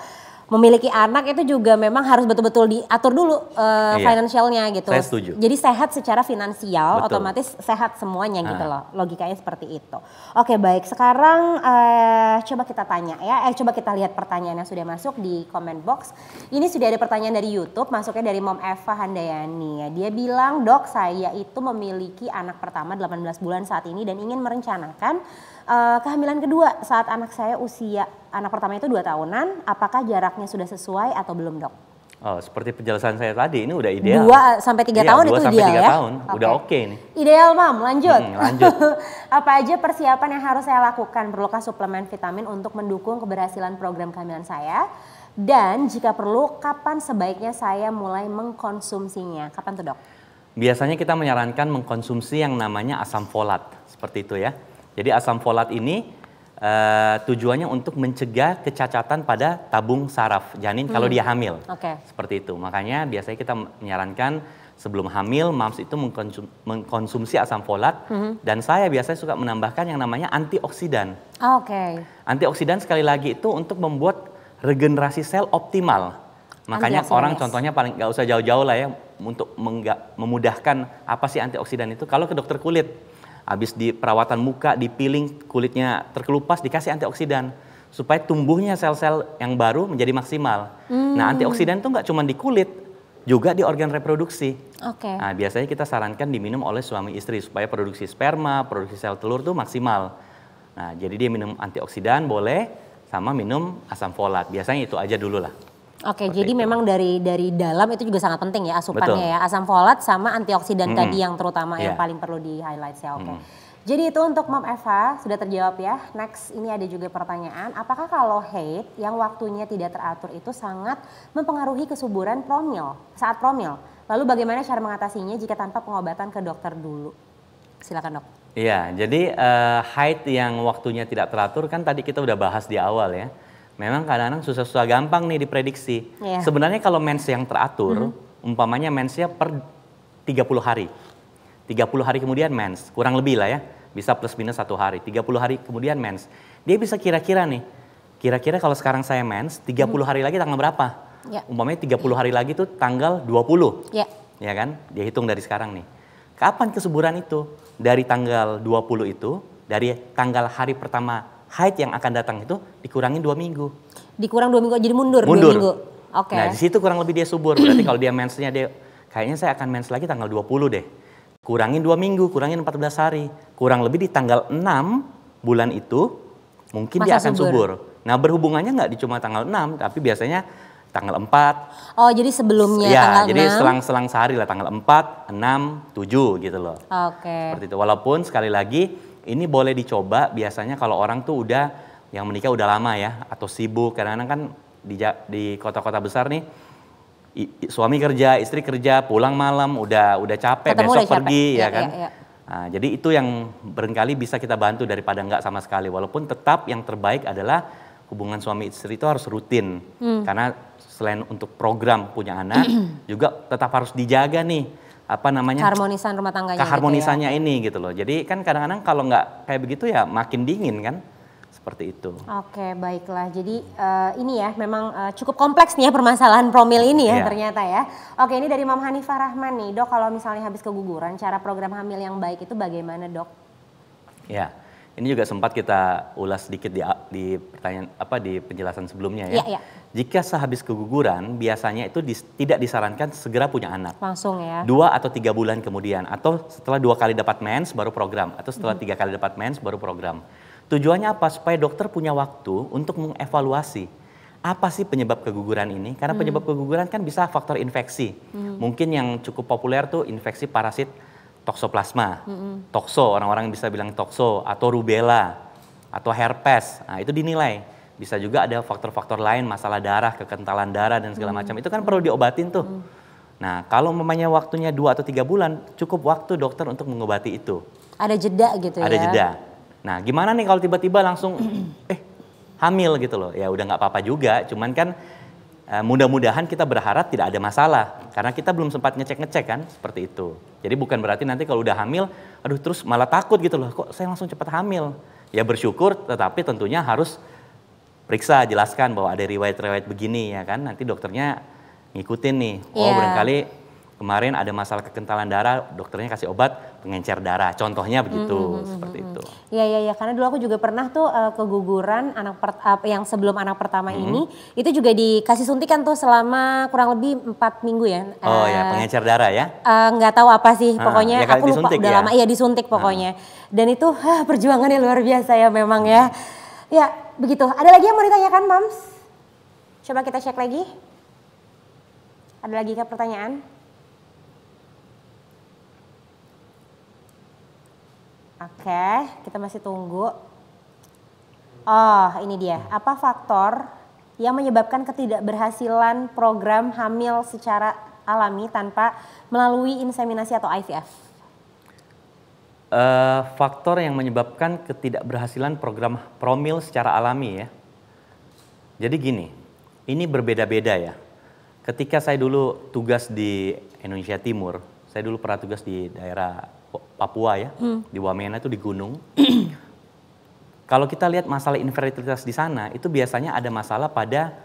memiliki anak itu juga memang harus betul-betul diatur dulu financialnya gitu. Saya setuju. Jadi sehat secara finansial, Betul. Otomatis sehat semuanya gitu loh. Logikanya seperti itu. Oke, baik. Sekarang coba kita tanya ya. Coba kita lihat pertanyaan yang sudah masuk di comment box. Ini sudah ada pertanyaan dari YouTube, masuknya dari Mom Eva Handayani ya. Dia bilang, "Dok, saya itu memiliki anak pertama 18 bulan saat ini dan ingin merencanakan kehamilan kedua saat anak saya usia anak pertama itu 2 tahunan, apakah jaraknya sudah sesuai atau belum, Dok?" Oh, seperti penjelasan saya tadi, ini udah ideal. 2-3 tahun itu ideal ya? 2-3 tahun, udah oke nih. Ideal, Mam. Lanjut. Lanjut. Apa aja persiapan yang harus saya lakukan? Perlukah suplemen vitamin untuk mendukung keberhasilan program kehamilan saya? Dan jika perlu, kapan sebaiknya saya mulai mengkonsumsinya? Kapan tuh, Dok? Biasanya kita menyarankan mengkonsumsi yang namanya asam folat, seperti itu ya. Jadi asam folat ini tujuannya untuk mencegah kecacatan pada tabung saraf janin kalau dia hamil. Seperti itu. Makanya biasanya kita menyarankan sebelum hamil, moms itu mengkonsumsi asam folat. Dan saya biasanya suka menambahkan yang namanya antioksidan. Antioksidan sekali lagi itu untuk membuat regenerasi sel optimal. Makanya orang contohnya paling nggak usah jauh-jauh lah ya untuk memudahkan apa sih antioksidan itu. Kalau ke dokter kulit, habis di perawatan muka, di peeling, kulitnya terkelupas, dikasih antioksidan. Supaya tumbuhnya sel-sel yang baru menjadi maksimal. Nah, antioksidan itu nggak cuma di kulit, juga di organ reproduksi. Nah, biasanya kita sarankan diminum oleh suami istri supaya produksi sperma, produksi sel telur tuh maksimal. Nah, jadi dia minum antioksidan boleh, sama minum asam folat. Biasanya itu aja dulu lah. Jadi memang dari dalam itu juga sangat penting ya asupannya ya, asam folat sama antioksidan tadi yang terutama yang paling perlu di highlight ya. Jadi itu untuk Mom Eva sudah terjawab ya. Next, ini ada juga pertanyaan, apakah kalau haid yang waktunya tidak teratur itu sangat mempengaruhi kesuburan saat promil? Lalu bagaimana cara mengatasinya jika tanpa pengobatan ke dokter dulu? Silakan, Dok. Iya, jadi haid yang waktunya tidak teratur kan tadi kita udah bahas di awal ya. Memang kadang-kadang susah-susah gampang nih diprediksi. Sebenarnya kalau mens yang teratur, umpamanya mensnya per 30 hari. 30 hari kemudian mens, kurang lebih lah ya. Bisa plus minus 1 hari. 30 hari kemudian mens. Dia bisa kira-kira nih, kira-kira kalau sekarang saya mens, 30 hari lagi tanggal berapa? Umpamanya 30 hari lagi tuh tanggal 20. Ya kan? Dia hitung dari sekarang nih. Kapan kesuburan itu? Dari tanggal 20 itu, dari tanggal hari pertama haid yang akan datang itu dikurangin 2 minggu. Dikurang 2 minggu, jadi mundur 2 minggu. Nah, di situ kurang lebih dia subur. Berarti kalau dia mensnya dia kayaknya saya akan mens lagi tanggal 20 deh. Kurangin 2 minggu, kurangin 14 hari. Kurang lebih di tanggal 6 bulan itu mungkin dia akan subur. Nah berhubungannya nggak di cuma tanggal 6, tapi biasanya tanggal 4. Oh jadi sebelumnya Ya, tanggal jadi 6. selang sehari lah, tanggal 4, 6, 7 gitu loh. Oke. Seperti itu. Walaupun sekali lagi ini boleh dicoba biasanya kalau orang tuh udah yang menikah udah lama ya, atau sibuk. Kadang-kadang kan di kota-kota besar nih, suami kerja, istri kerja, pulang malam, udah capek, Ketemu besok udah capek. pergi Ya, ya kan. ya. Nah, jadi itu yang barangkali bisa kita bantu daripada enggak sama sekali. Walaupun tetap yang terbaik adalah hubungan suami istri itu harus rutin. Karena selain untuk program punya anak, juga tetap harus dijaga nih, apa namanya? Keharmonisan rumah tangganya. Keharmonisannya ini gitu loh. Jadi kan kadang-kadang kalau nggak kayak begitu ya makin dingin kan. Seperti itu. Oke, baiklah. Jadi ini ya memang cukup kompleks nih ya permasalahan promil ini ya ternyata ya. Oke, ini dari Mam Hanifah Rahman nih. Dok, kalau misalnya habis keguguran, cara program hamil yang baik itu bagaimana, Dok? Ya, ini juga sempat kita ulas sedikit di pertanyaan di penjelasan sebelumnya ya. Iya. Jika sehabis keguguran, biasanya itu tidak disarankan segera punya anak. Langsung ya. 2 atau 3 bulan kemudian, atau setelah 2 kali dapat mens baru program, atau setelah 3 kali dapat mens baru program. Tujuannya apa? Supaya dokter punya waktu untuk mengevaluasi apa sih penyebab keguguran ini. Karena penyebab keguguran kan bisa faktor infeksi. Mungkin yang cukup populer tuh infeksi parasit toksoplasma. Tokso, orang-orang bisa bilang tokso, atau rubella, atau herpes. Nah itu dinilai. Bisa juga ada faktor-faktor lain, masalah darah, kekentalan darah dan segala macam. Itu kan perlu diobatin tuh. Nah kalau memangnya waktunya 2 atau 3 bulan, cukup waktu dokter untuk mengobati itu. Ada jeda gitu ya? Ada jeda. Nah gimana nih kalau tiba-tiba langsung hamil gitu loh. Ya udah nggak apa-apa juga, cuman kan mudah-mudahan kita berharap tidak ada masalah. Karena kita belum sempat ngecek-ngecek kan, seperti itu. Jadi bukan berarti nanti kalau udah hamil, aduh terus malah takut gitu loh, kok saya langsung cepat hamil. Ya bersyukur, tetapi tentunya harus periksa, jelaskan bahwa ada riwayat-riwayat begini ya kan. Nanti dokternya ngikutin nih, barangkali kemarin ada masalah kekentalan darah, dokternya kasih obat pengencer darah, contohnya begitu, seperti itu. Iya, karena dulu aku juga pernah tuh keguguran yang sebelum anak pertama ini, itu juga dikasih suntikan tuh selama kurang lebih 4 minggu ya. Oh ya, pengencer darah ya? Nggak tahu apa sih, pokoknya ya aku lupa udah lama, iya disuntik pokoknya. Dan itu perjuangannya luar biasa ya memang ya. Ya begitu, ada lagi yang mau ditanyakan Mams? Coba kita cek lagi. Ada lagi kah pertanyaan? Oke, kita masih tunggu. Oh, ini dia. Apa faktor yang menyebabkan ketidakberhasilan program hamil secara alami tanpa melalui inseminasi atau IVF? Faktor yang menyebabkan ketidakberhasilan program promil secara alami ya. Jadi gini, ini berbeda-beda ya. Ketika saya dulu tugas di Indonesia Timur, saya dulu pernah tugas di daerah Papua ya, di Wamena itu di gunung. Kalau kita lihat masalah infertilitas di sana, itu biasanya ada masalah pada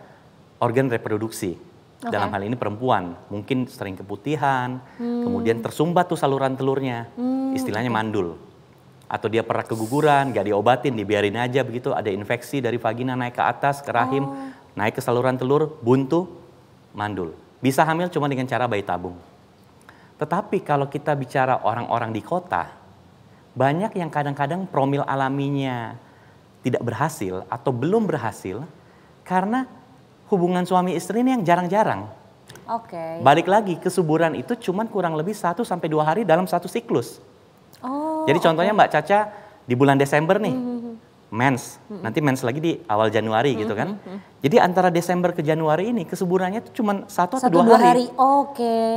organ reproduksi. Dalam hal ini perempuan, mungkin sering keputihan, kemudian tersumbat tuh saluran telurnya, istilahnya mandul. Atau dia pernah keguguran, gak diobatin, dibiarin aja begitu, ada infeksi dari vagina naik ke atas, ke rahim, naik ke saluran telur, buntu, mandul. Bisa hamil cuma dengan cara bayi tabung. Tetapi kalau kita bicara orang-orang di kota, banyak yang kadang-kadang promil alaminya tidak berhasil atau belum berhasil karena hubungan suami istri ini yang jarang-jarang. Balik lagi, kesuburan itu cuman kurang lebih 1-2 hari dalam satu siklus. Jadi contohnya Mbak Caca di bulan Desember nih, mens, nanti mens lagi di awal Januari gitu kan. Jadi antara Desember ke Januari ini kesuburannya itu cuma 1 atau 2 hari.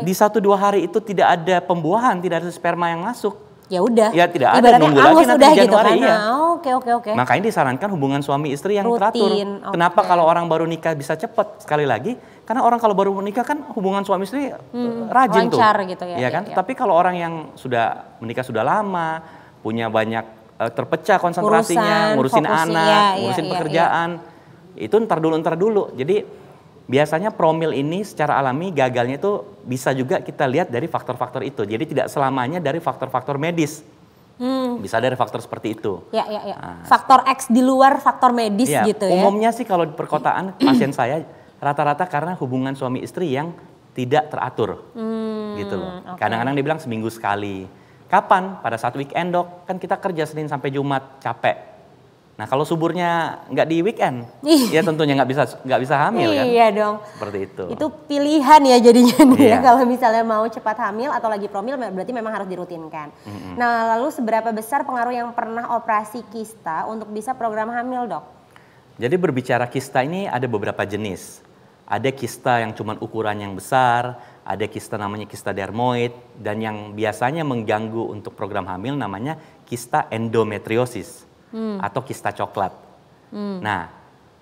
Di 1-2 hari itu tidak ada pembuahan, tidak ada sperma yang masuk. Ya udah. Ya tidak ada, nunggu lagi nanti di Januari gitu kan? Oke. Makanya disarankan hubungan suami istri yang teratur. Kenapa kalau orang baru nikah bisa cepat? Sekali lagi, karena orang kalau baru menikah kan hubungan suami istri rajin lancar tuh. Gitu ya. Iya kan? Tapi kalau orang yang sudah menikah sudah lama, punya banyak terpecah konsentrasinya, ngurusin anak, ngurusin pekerjaan, itu ntar dulu. Jadi biasanya promil ini secara alami gagalnya itu bisa juga kita lihat dari faktor-faktor itu. Jadi tidak selamanya dari faktor-faktor medis. Bisa dari faktor seperti itu. Nah, faktor X di luar faktor medis gitu ya. Umumnya sih kalau di perkotaan pasien saya rata-rata karena hubungan suami istri yang tidak teratur. Gitu loh. Kadang-kadang dibilang seminggu sekali. Kapan? Pada saat weekend dok, kan kita kerja Senin sampai Jumat, capek. Nah kalau suburnya nggak di weekend, ya tentunya nggak bisa hamil kan? Iya dong. Seperti itu. Itu pilihan ya jadinya nih ya, Iya. kalau misalnya mau cepat hamil atau lagi promil berarti memang harus dirutinkan. Nah lalu seberapa besar pengaruh yang pernah operasi kista untuk bisa program hamil, Dok? Jadi berbicara kista ini ada beberapa jenis. Ada kista yang cuman ukuran yang besar, ada kista namanya kista dermoid, dan yang biasanya mengganggu untuk program hamil namanya kista endometriosis atau kista coklat. Nah,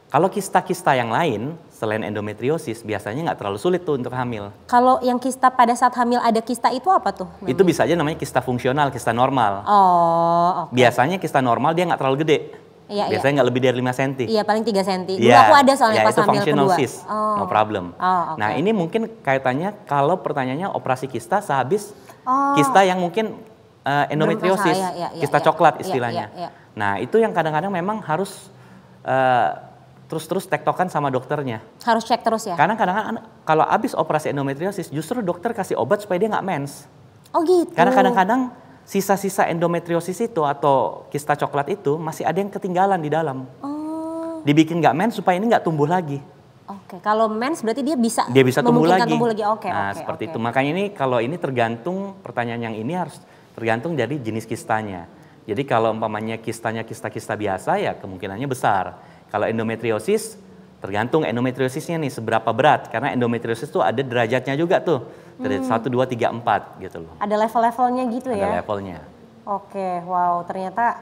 kalau kista-kista yang lain selain endometriosis biasanya nggak terlalu sulit tuh untuk hamil. Kalau yang kista pada saat hamil ada kista itu apa tuh? Itu bisa aja namanya kista fungsional, kista normal. Oh, oke. Biasanya kista normal dia nggak terlalu gede. Iya, Biasanya nggak lebih dari 5 cm. Iya, paling 3 cm. Dulu Iya, aku ada soalnya ya, pas itu hamil functional kedua. cyst, no problem. Oh, oke. Nah ini mungkin kaitannya kalau pertanyaannya operasi kista sehabis kista yang mungkin endometriosis, Bermasalah, iya, kista iya. coklat Iya, istilahnya. iya, iya. Nah itu yang kadang-kadang memang harus terus-terus tektokan sama dokternya. Harus cek terus ya? Karena kadang-kadang kalau habis operasi endometriosis justru dokter kasih obat supaya dia nggak mens. Oh gitu. Karena kadang-kadang sisa-sisa endometriosis itu atau kista coklat itu masih ada yang ketinggalan di dalam. Oh, Dibikin nggak mens supaya ini nggak tumbuh lagi. oke. Kalau mens berarti dia bisa Tumbuh memungkinkan lagi. tumbuh lagi. Oke, nah, oke, seperti oke. itu. Makanya ini kalau ini tergantung pertanyaan yang ini harus tergantung dari jenis kistanya. Jadi kalau umpamanya kistanya kista-kista biasa ya kemungkinannya besar. Kalau endometriosis tergantung endometriosisnya nih seberapa berat karena endometriosis tuh ada derajatnya juga tuh. Dari 1 2 3 4 gitu loh. Ada level-levelnya gitu ya? Ada levelnya. Oke, wow, ternyata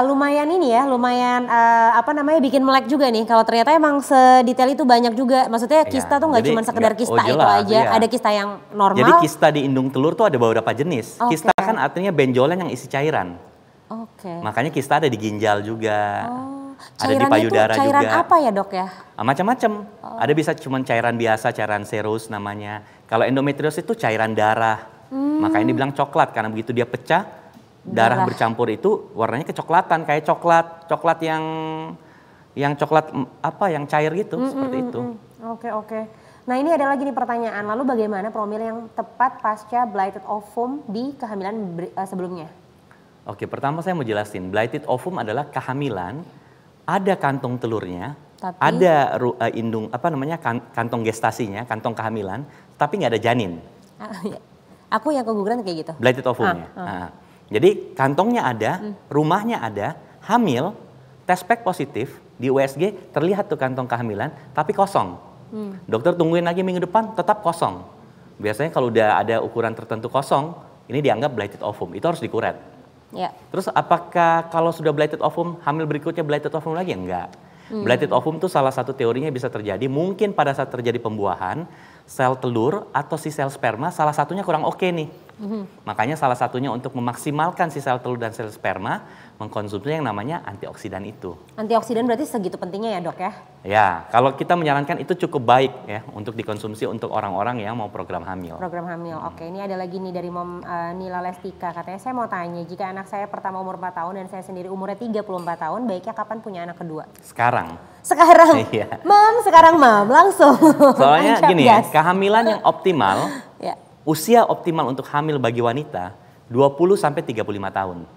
lumayan ini ya, lumayan bikin melek juga nih. Kalau ternyata emang sedetail itu banyak juga. Maksudnya kista tuh nggak jadi cuma sekedar nggak- kista itu jelas, aja. iya. Ada kista yang normal. Jadi kista di indung telur tuh ada beberapa jenis. Oke. Kista kan artinya benjolan yang isi cairan. Oke. Makanya kista ada di ginjal juga. Oh, Ada di cairannya payudara tuh cairan juga. apa ya dok ya? Macam-macam. Ada bisa cuma cairan biasa, cairan serus namanya. Kalau endometriosis itu cairan darah. Makanya dibilang coklat karena begitu dia pecah, darah bercampur itu warnanya kecoklatan kayak coklat yang coklat yang cair gitu seperti itu. Oke, oke. Nah ini ada lagi nih pertanyaan. Lalu bagaimana promil yang tepat pasca blighted ovum di kehamilan sebelumnya? Oke, pertama saya mau jelasin. Blighted ovum adalah kehamilan, ada kantong telurnya, Tapi- ada kantong gestasinya, kantong kehamilan, tapi nggak ada janin. Aku yang keguguran kayak gitu. Blighted ovumnya. Nah, jadi kantongnya ada, rumahnya ada, hamil, tes pack positif, di USG terlihat tuh kantong kehamilan, tapi kosong. Dokter tungguin lagi minggu depan, tetap kosong. Biasanya kalau udah ada ukuran tertentu kosong, ini dianggap blighted ovum, itu harus dikuret. Ya. Terus apakah kalau sudah blighted ovum, hamil berikutnya blighted ovum lagi? Enggak. Blighted ovum itu salah satu teorinya bisa terjadi, mungkin pada saat terjadi pembuahan, sel telur atau si sel sperma salah satunya kurang oke nih. Makanya salah satunya untuk memaksimalkan si sel telur dan sel sperma, mengkonsumsi yang namanya antioksidan itu. Antioksidan berarti segitu pentingnya ya dok ya? Ya, kalau kita menyarankan itu cukup baik ya untuk dikonsumsi untuk orang-orang yang mau program hamil. Program hamil. Oke, ini ada lagi nih dari Mom Nila Lestika. Katanya saya mau tanya, jika anak saya pertama umur 4 tahun dan saya sendiri umurnya 34 tahun, baiknya kapan punya anak kedua? Sekarang. Sekarang? Iya. Mam, sekarang mam, langsung. Soalnya Tancap gini ya, gas. kehamilan yang optimal, Ya. usia optimal untuk hamil bagi wanita 20 sampai 35 tahun.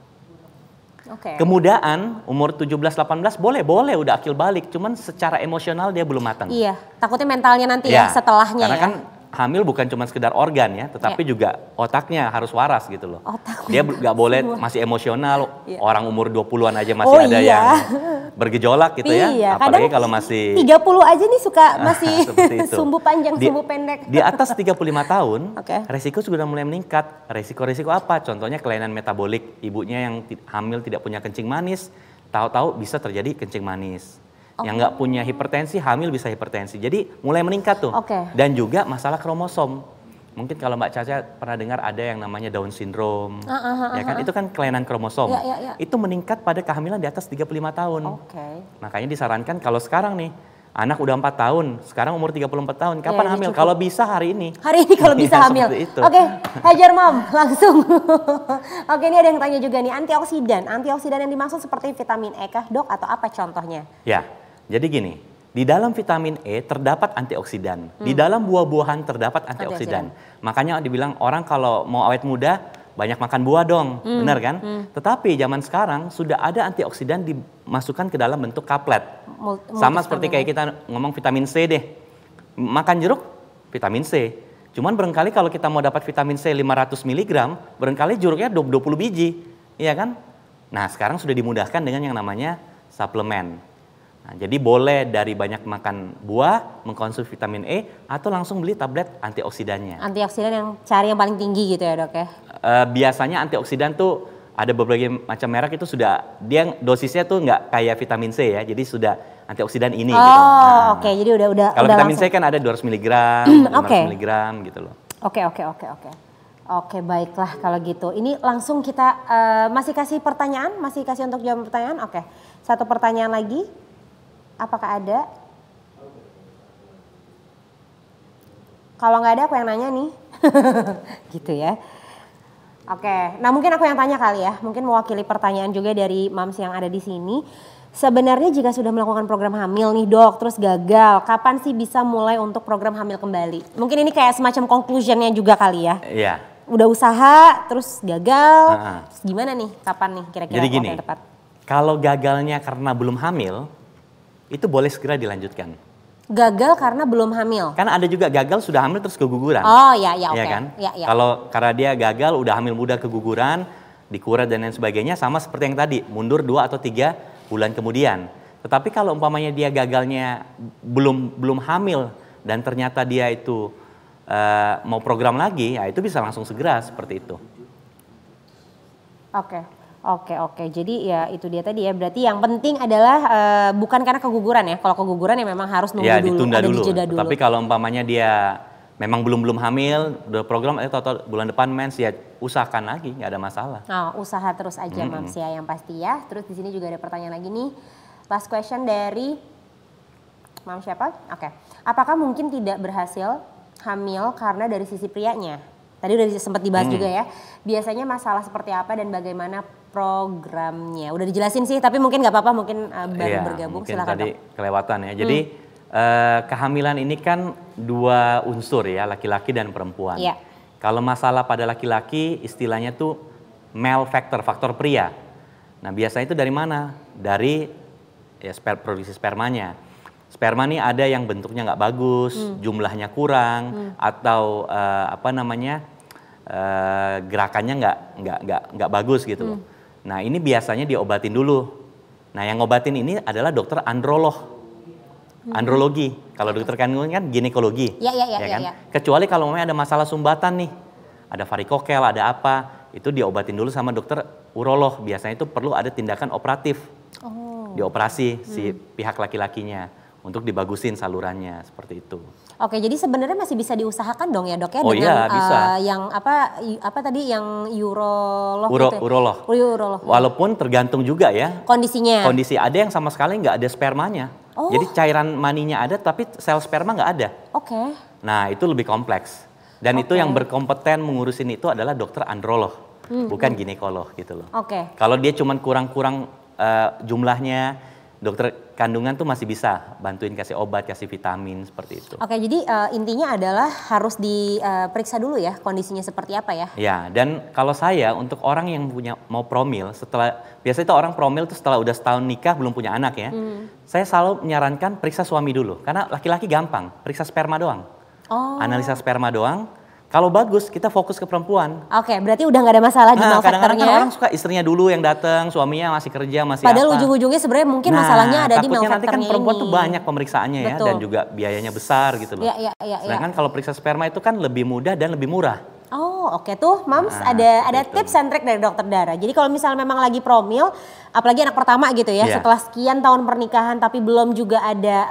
Oke. Kemudaan umur 17-18 boleh udah akil balik, cuman secara emosional dia belum matang. Iya, takutnya mentalnya nanti ya setelahnya karena ya. kan hamil bukan cuma sekedar organ ya, tetapi juga otaknya harus waras gitu loh. Otaknya Dia nggak boleh masih emosional, Iya. orang umur 20-an aja masih Oh ada iya. yang bergejolak gitu ya. Iya, Apalagi kadang kalau masih 30 aja nih suka masih seperti itu. sumbu panjang, Di- sumbu pendek. Di atas 35 tahun, Oke. resiko sudah mulai meningkat. Resiko-resiko apa? Contohnya kelainan metabolik. Ibunya yang hamil tidak punya kencing manis, tahu-tahu bisa terjadi kencing manis. Yang nggak punya hipertensi, hamil bisa hipertensi. Jadi mulai meningkat tuh. Oke. Dan juga masalah kromosom. Mungkin kalau Mbak Caca pernah dengar ada yang namanya Down syndrome. Ya kan? Itu kan kelainan kromosom. Ya. Itu meningkat pada kehamilan di atas 35 tahun. Oke. Makanya disarankan kalau sekarang nih, anak udah 4 tahun, sekarang umur 34 tahun, kapan ini hamil? cukup. Kalau bisa hari ini. Hari ini kalau bisa Iya, hamil. seperti itu. Oke, hajar mam, langsung. Oke, ini ada yang tanya juga nih, antioksidan. Antioksidan yang dimaksud seperti vitamin E kah dok atau apa contohnya? Ya, jadi gini, di dalam vitamin E terdapat antioksidan, di dalam buah-buahan terdapat antioksidan. Makanya dibilang orang kalau mau awet muda, banyak makan buah dong, benar kan? Tetapi zaman sekarang sudah ada antioksidan dimasukkan ke dalam bentuk kaplet. Sama seperti kayak kita ngomong vitamin C deh. Makan jeruk, vitamin C. Cuman barangkali kalau kita mau dapat vitamin C 500 mg, barangkali jeruknya 20 biji, iya kan? Nah, sekarang sudah dimudahkan dengan yang namanya suplemen. Nah, jadi boleh dari banyak makan buah, mengkonsumsi vitamin E, atau langsung beli tablet antioksidannya. Antioksidan yang cari yang paling tinggi gitu ya dok ya? Biasanya antioksidan tuh ada berbagai macam merek itu sudah, dia dosisnya tuh nggak kayak vitamin C ya, jadi sudah antioksidan ini gitu. Oh, oke, jadi udah kalau udah vitamin langsung. C kan ada 200 mg, 500 mg gitu loh. Oke. Oke, baiklah kalau gitu. Ini langsung kita masih kasih pertanyaan, masih kasih untuk jawab pertanyaan. Oke, satu pertanyaan lagi. Apakah ada? Kalau nggak ada aku yang nanya nih. Gitu ya. Oke, nah mungkin aku yang tanya kali ya. Mungkin mewakili pertanyaan juga dari Mams yang ada di sini. Sebenarnya jika sudah melakukan program hamil nih dok, terus gagal, kapan sih bisa mulai untuk program hamil kembali? Mungkin ini kayak semacam conclusionnya juga kali ya. Iya. Udah usaha, terus gagal, terus gimana nih? Kapan nih kira-kira Jadi gini, yang tepat? kalau gagalnya karena belum hamil, itu boleh segera dilanjutkan. Gagal karena belum hamil? Kan ada juga gagal sudah hamil terus keguguran. Oh ya oke. Ya kan? Ya. Kalau karena dia gagal udah hamil muda keguguran, dikuret dan lain sebagainya, sama seperti yang tadi, mundur 2 atau 3 bulan kemudian. Tetapi kalau umpamanya dia gagalnya belum hamil dan ternyata dia itu mau program lagi, ya itu bisa langsung segera seperti itu. Oke. Jadi ya itu dia tadi ya. Berarti yang penting adalah bukan karena keguguran ya. Kalau keguguran ya memang harus nunggu ya, dulu, ditunda ada dulu. dijeda dulu. Tapi kalau umpamanya dia memang belum hamil, udah program atau bulan depan mens, ya usahakan lagi, nggak ada masalah. Oh, usaha terus aja Mams ya yang pasti ya. Terus di sini juga ada pertanyaan lagi nih. Last question dari Mams siapa? Oke. Apakah mungkin tidak berhasil hamil karena dari sisi prianya? Tadi udah sempat dibahas juga ya. Biasanya masalah seperti apa dan bagaimana programnya? Udah dijelasin sih, tapi mungkin nggak apa-apa, mungkin baru bergabung. Mungkin Silakan tadi dok. kelewatan ya. Jadi kehamilan ini kan 2 unsur ya, laki-laki dan perempuan. Iya. Kalau masalah pada laki-laki istilahnya tuh male factor, faktor pria. Nah biasanya itu dari mana? Dari ya produksi spermanya. Sperma nih ada yang bentuknya nggak bagus, jumlahnya kurang, atau gerakannya nggak bagus gitu loh. Nah ini biasanya diobatin dulu. Nah yang ngobatin ini adalah dokter andrologi. Kalau dokter kandungan kan ginekologi. Ya kan? Kecuali kalau memang ada masalah sumbatan nih, ada varikokel, ada apa, itu diobatin dulu sama dokter urolog. Biasanya itu perlu ada tindakan operatif, dioperasi si pihak laki-lakinya untuk dibagusin salurannya seperti itu. Oke, jadi sebenarnya masih bisa diusahakan dong ya dok ya Oh dengan iya, bisa. yang apa tadi yang urolog gitu ya? Urolog. Urolog. Walaupun tergantung juga ya. Kondisinya. Kondisi ada yang sama sekali nggak ada spermanya. Jadi cairan maninya ada tapi sel sperma nggak ada. Oke. Nah itu lebih kompleks. Dan itu yang berkompeten mengurusin itu adalah dokter androlog, bukan ginekolog gitu loh. Oke. Kalau dia cuma kurang-kurang jumlahnya, dokter kandungan tuh masih bisa bantuin kasih obat, kasih vitamin seperti itu. Oke, jadi intinya adalah harus diperiksa dulu ya kondisinya seperti apa ya? Ya, dan kalau saya untuk orang yang mau promil, biasanya itu orang promil tuh setelah udah setahun nikah belum punya anak ya, saya selalu menyarankan periksa suami dulu, karena laki-laki gampang, periksa sperma doang, analisa sperma doang. Kalau bagus, kita fokus ke perempuan. Oke, berarti udah nggak ada masalah di mal kadang-kadang factornya. kan orang suka istrinya dulu yang datang, suaminya masih kerja, masih Padahal apa. ujung-ujungnya sebenarnya mungkin masalahnya ada di mal takutnya nanti kan factornya perempuan ini. tuh banyak pemeriksaannya ya, dan juga biayanya besar gitu loh. Iya. Sedangkan kalau periksa sperma itu kan lebih mudah dan lebih murah. Oh oke tuh Mams ada tips and trick dari dokter Dara. Jadi kalau misalnya memang lagi promil, apalagi anak pertama gitu ya, setelah sekian tahun pernikahan tapi belum juga ada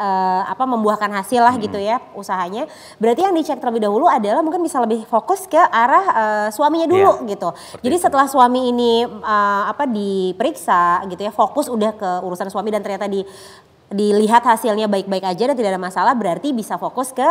membuahkan hasil lah gitu ya usahanya. Berarti yang dicek terlebih dahulu adalah mungkin bisa lebih fokus ke arah suaminya dulu gitu. Jadi setelah suami ini diperiksa gitu ya, fokus udah ke urusan suami dan ternyata dilihat hasilnya baik-baik aja dan tidak ada masalah, berarti bisa fokus ke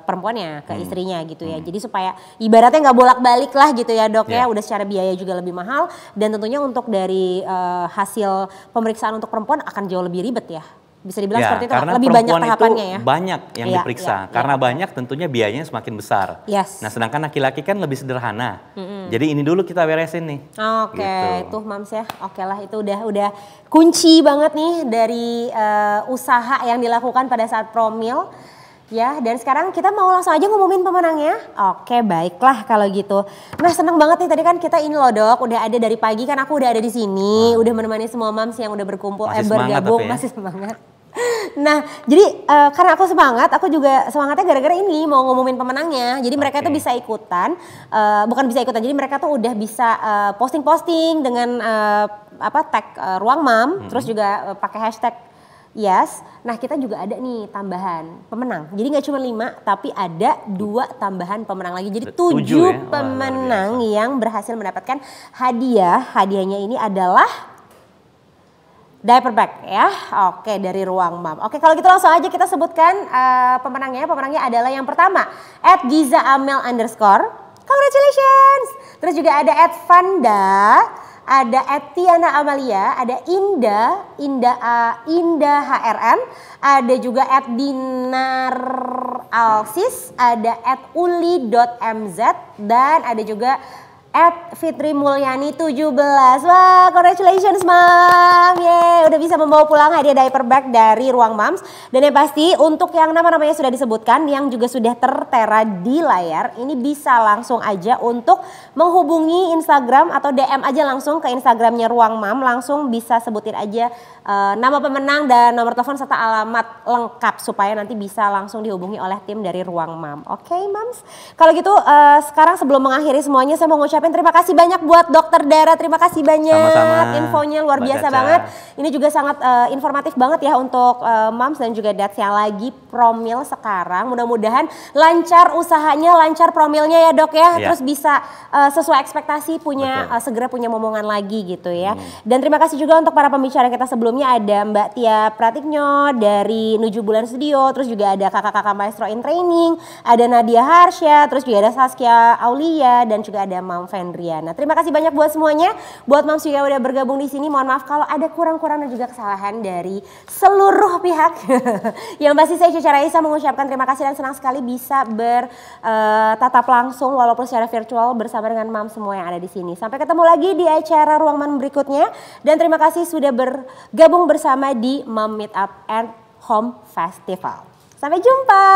perempuannya, ke istrinya gitu ya. Jadi supaya ibaratnya nggak bolak-balik lah gitu ya dok ya, udah secara biaya juga lebih mahal dan tentunya untuk dari hasil pemeriksaan untuk perempuan akan jauh lebih ribet ya. Bisa dibilang Ya, seperti itu, karena lebih banyak perempuan tahapannya itu ya. banyak yang Iya, diperiksa. iya, Karena iya. banyak tentunya biayanya semakin besar. Yes. Nah, sedangkan laki-laki kan lebih sederhana. Jadi ini dulu kita beresin nih. Oke, Gitu. tuh Mams ya. Oke lah, itu udah kunci banget nih dari usaha yang dilakukan pada saat promil. Ya, dan sekarang kita mau langsung aja ngumumin pemenangnya. Oke, baiklah kalau gitu. Nah, seneng banget nih tadi kan kita ini loh Dok, udah ada dari pagi kan aku udah ada di sini, udah menemani semua Mams yang udah berkumpul, Masih semangat bergabung, tapi ya. masih semangat. Nah, jadi karena aku semangat, aku juga semangatnya gara-gara ini mau ngumumin pemenangnya. Jadi mereka Oke. tuh bisa ikutan, bukan bisa ikutan. Jadi mereka tuh udah bisa posting-posting dengan tag Ruang Mam, terus juga pakai hashtag Yes. Nah, kita juga ada nih tambahan pemenang. Jadi nggak cuma 5, tapi ada 2 tambahan pemenang lagi. Jadi 7 7 ya? Wah, luar pemenang yang berhasil mendapatkan hadiah. Hadiahnya ini adalah diaper bag ya. Oke, dari Ruang Mam. Oke, kalau gitu langsung aja kita sebutkan pemenangnya. Pemenangnya adalah yang pertama @gizaamel_. Congratulations. Terus juga ada @Vanda, ada @Tiana Amalia, ada Indah HRN, ada juga @Dinar Alsis, ada @uli.mz, dan ada juga Fitri Mulyani 17. Wah, congratulations Mam. Yeay, udah bisa membawa pulang hadiah diaper bag dari Ruang Mams. Dan yang pasti untuk yang nama-namanya sudah disebutkan, yang juga sudah tertera di layar, ini bisa langsung aja untuk menghubungi Instagram atau DM aja langsung ke Instagramnya Ruang Mam. Langsung bisa sebutin aja nama pemenang dan nomor telepon serta alamat lengkap supaya nanti bisa langsung dihubungi oleh tim dari Ruang Mam. Oke, Mams. Kalau gitu sekarang sebelum mengakhiri semuanya, saya mau ngucapin terima kasih banyak buat Dokter Dara. Terima kasih banyak. Sama-sama, Infonya luar Mbak biasa Caca. banget. Ini juga sangat informatif banget ya untuk Mams dan juga Dads yang lagi promil sekarang. Mudah-mudahan lancar usahanya, lancar promilnya ya Dok ya. Iya. Terus bisa sesuai ekspektasi punya segera punya momongan lagi gitu ya. Dan terima kasih juga untuk para pembicara kita sebelumnya, ada Mbak Tia Pratikno dari Nuju Bulan Studio, terus juga ada kakak-kakak Maestro in Training, ada Nadia Harsha, terus juga ada Saskia Aulia, dan juga ada Mam Fendriana. Terima kasih banyak buat semuanya. Buat Mams juga udah bergabung di sini. Mohon maaf kalau ada kurang-kurang dan juga kesalahan dari seluruh pihak. Yang pasti saya Caca Raisa mengucapkan terima kasih dan senang sekali bisa bertatap langsung walaupun secara virtual bersama dengan Mams semua yang ada di sini. Sampai ketemu lagi di acara Ruang Mam berikutnya, dan terima kasih sudah bergabung bersama di Mam Meetup and Home Festival. Sampai jumpa.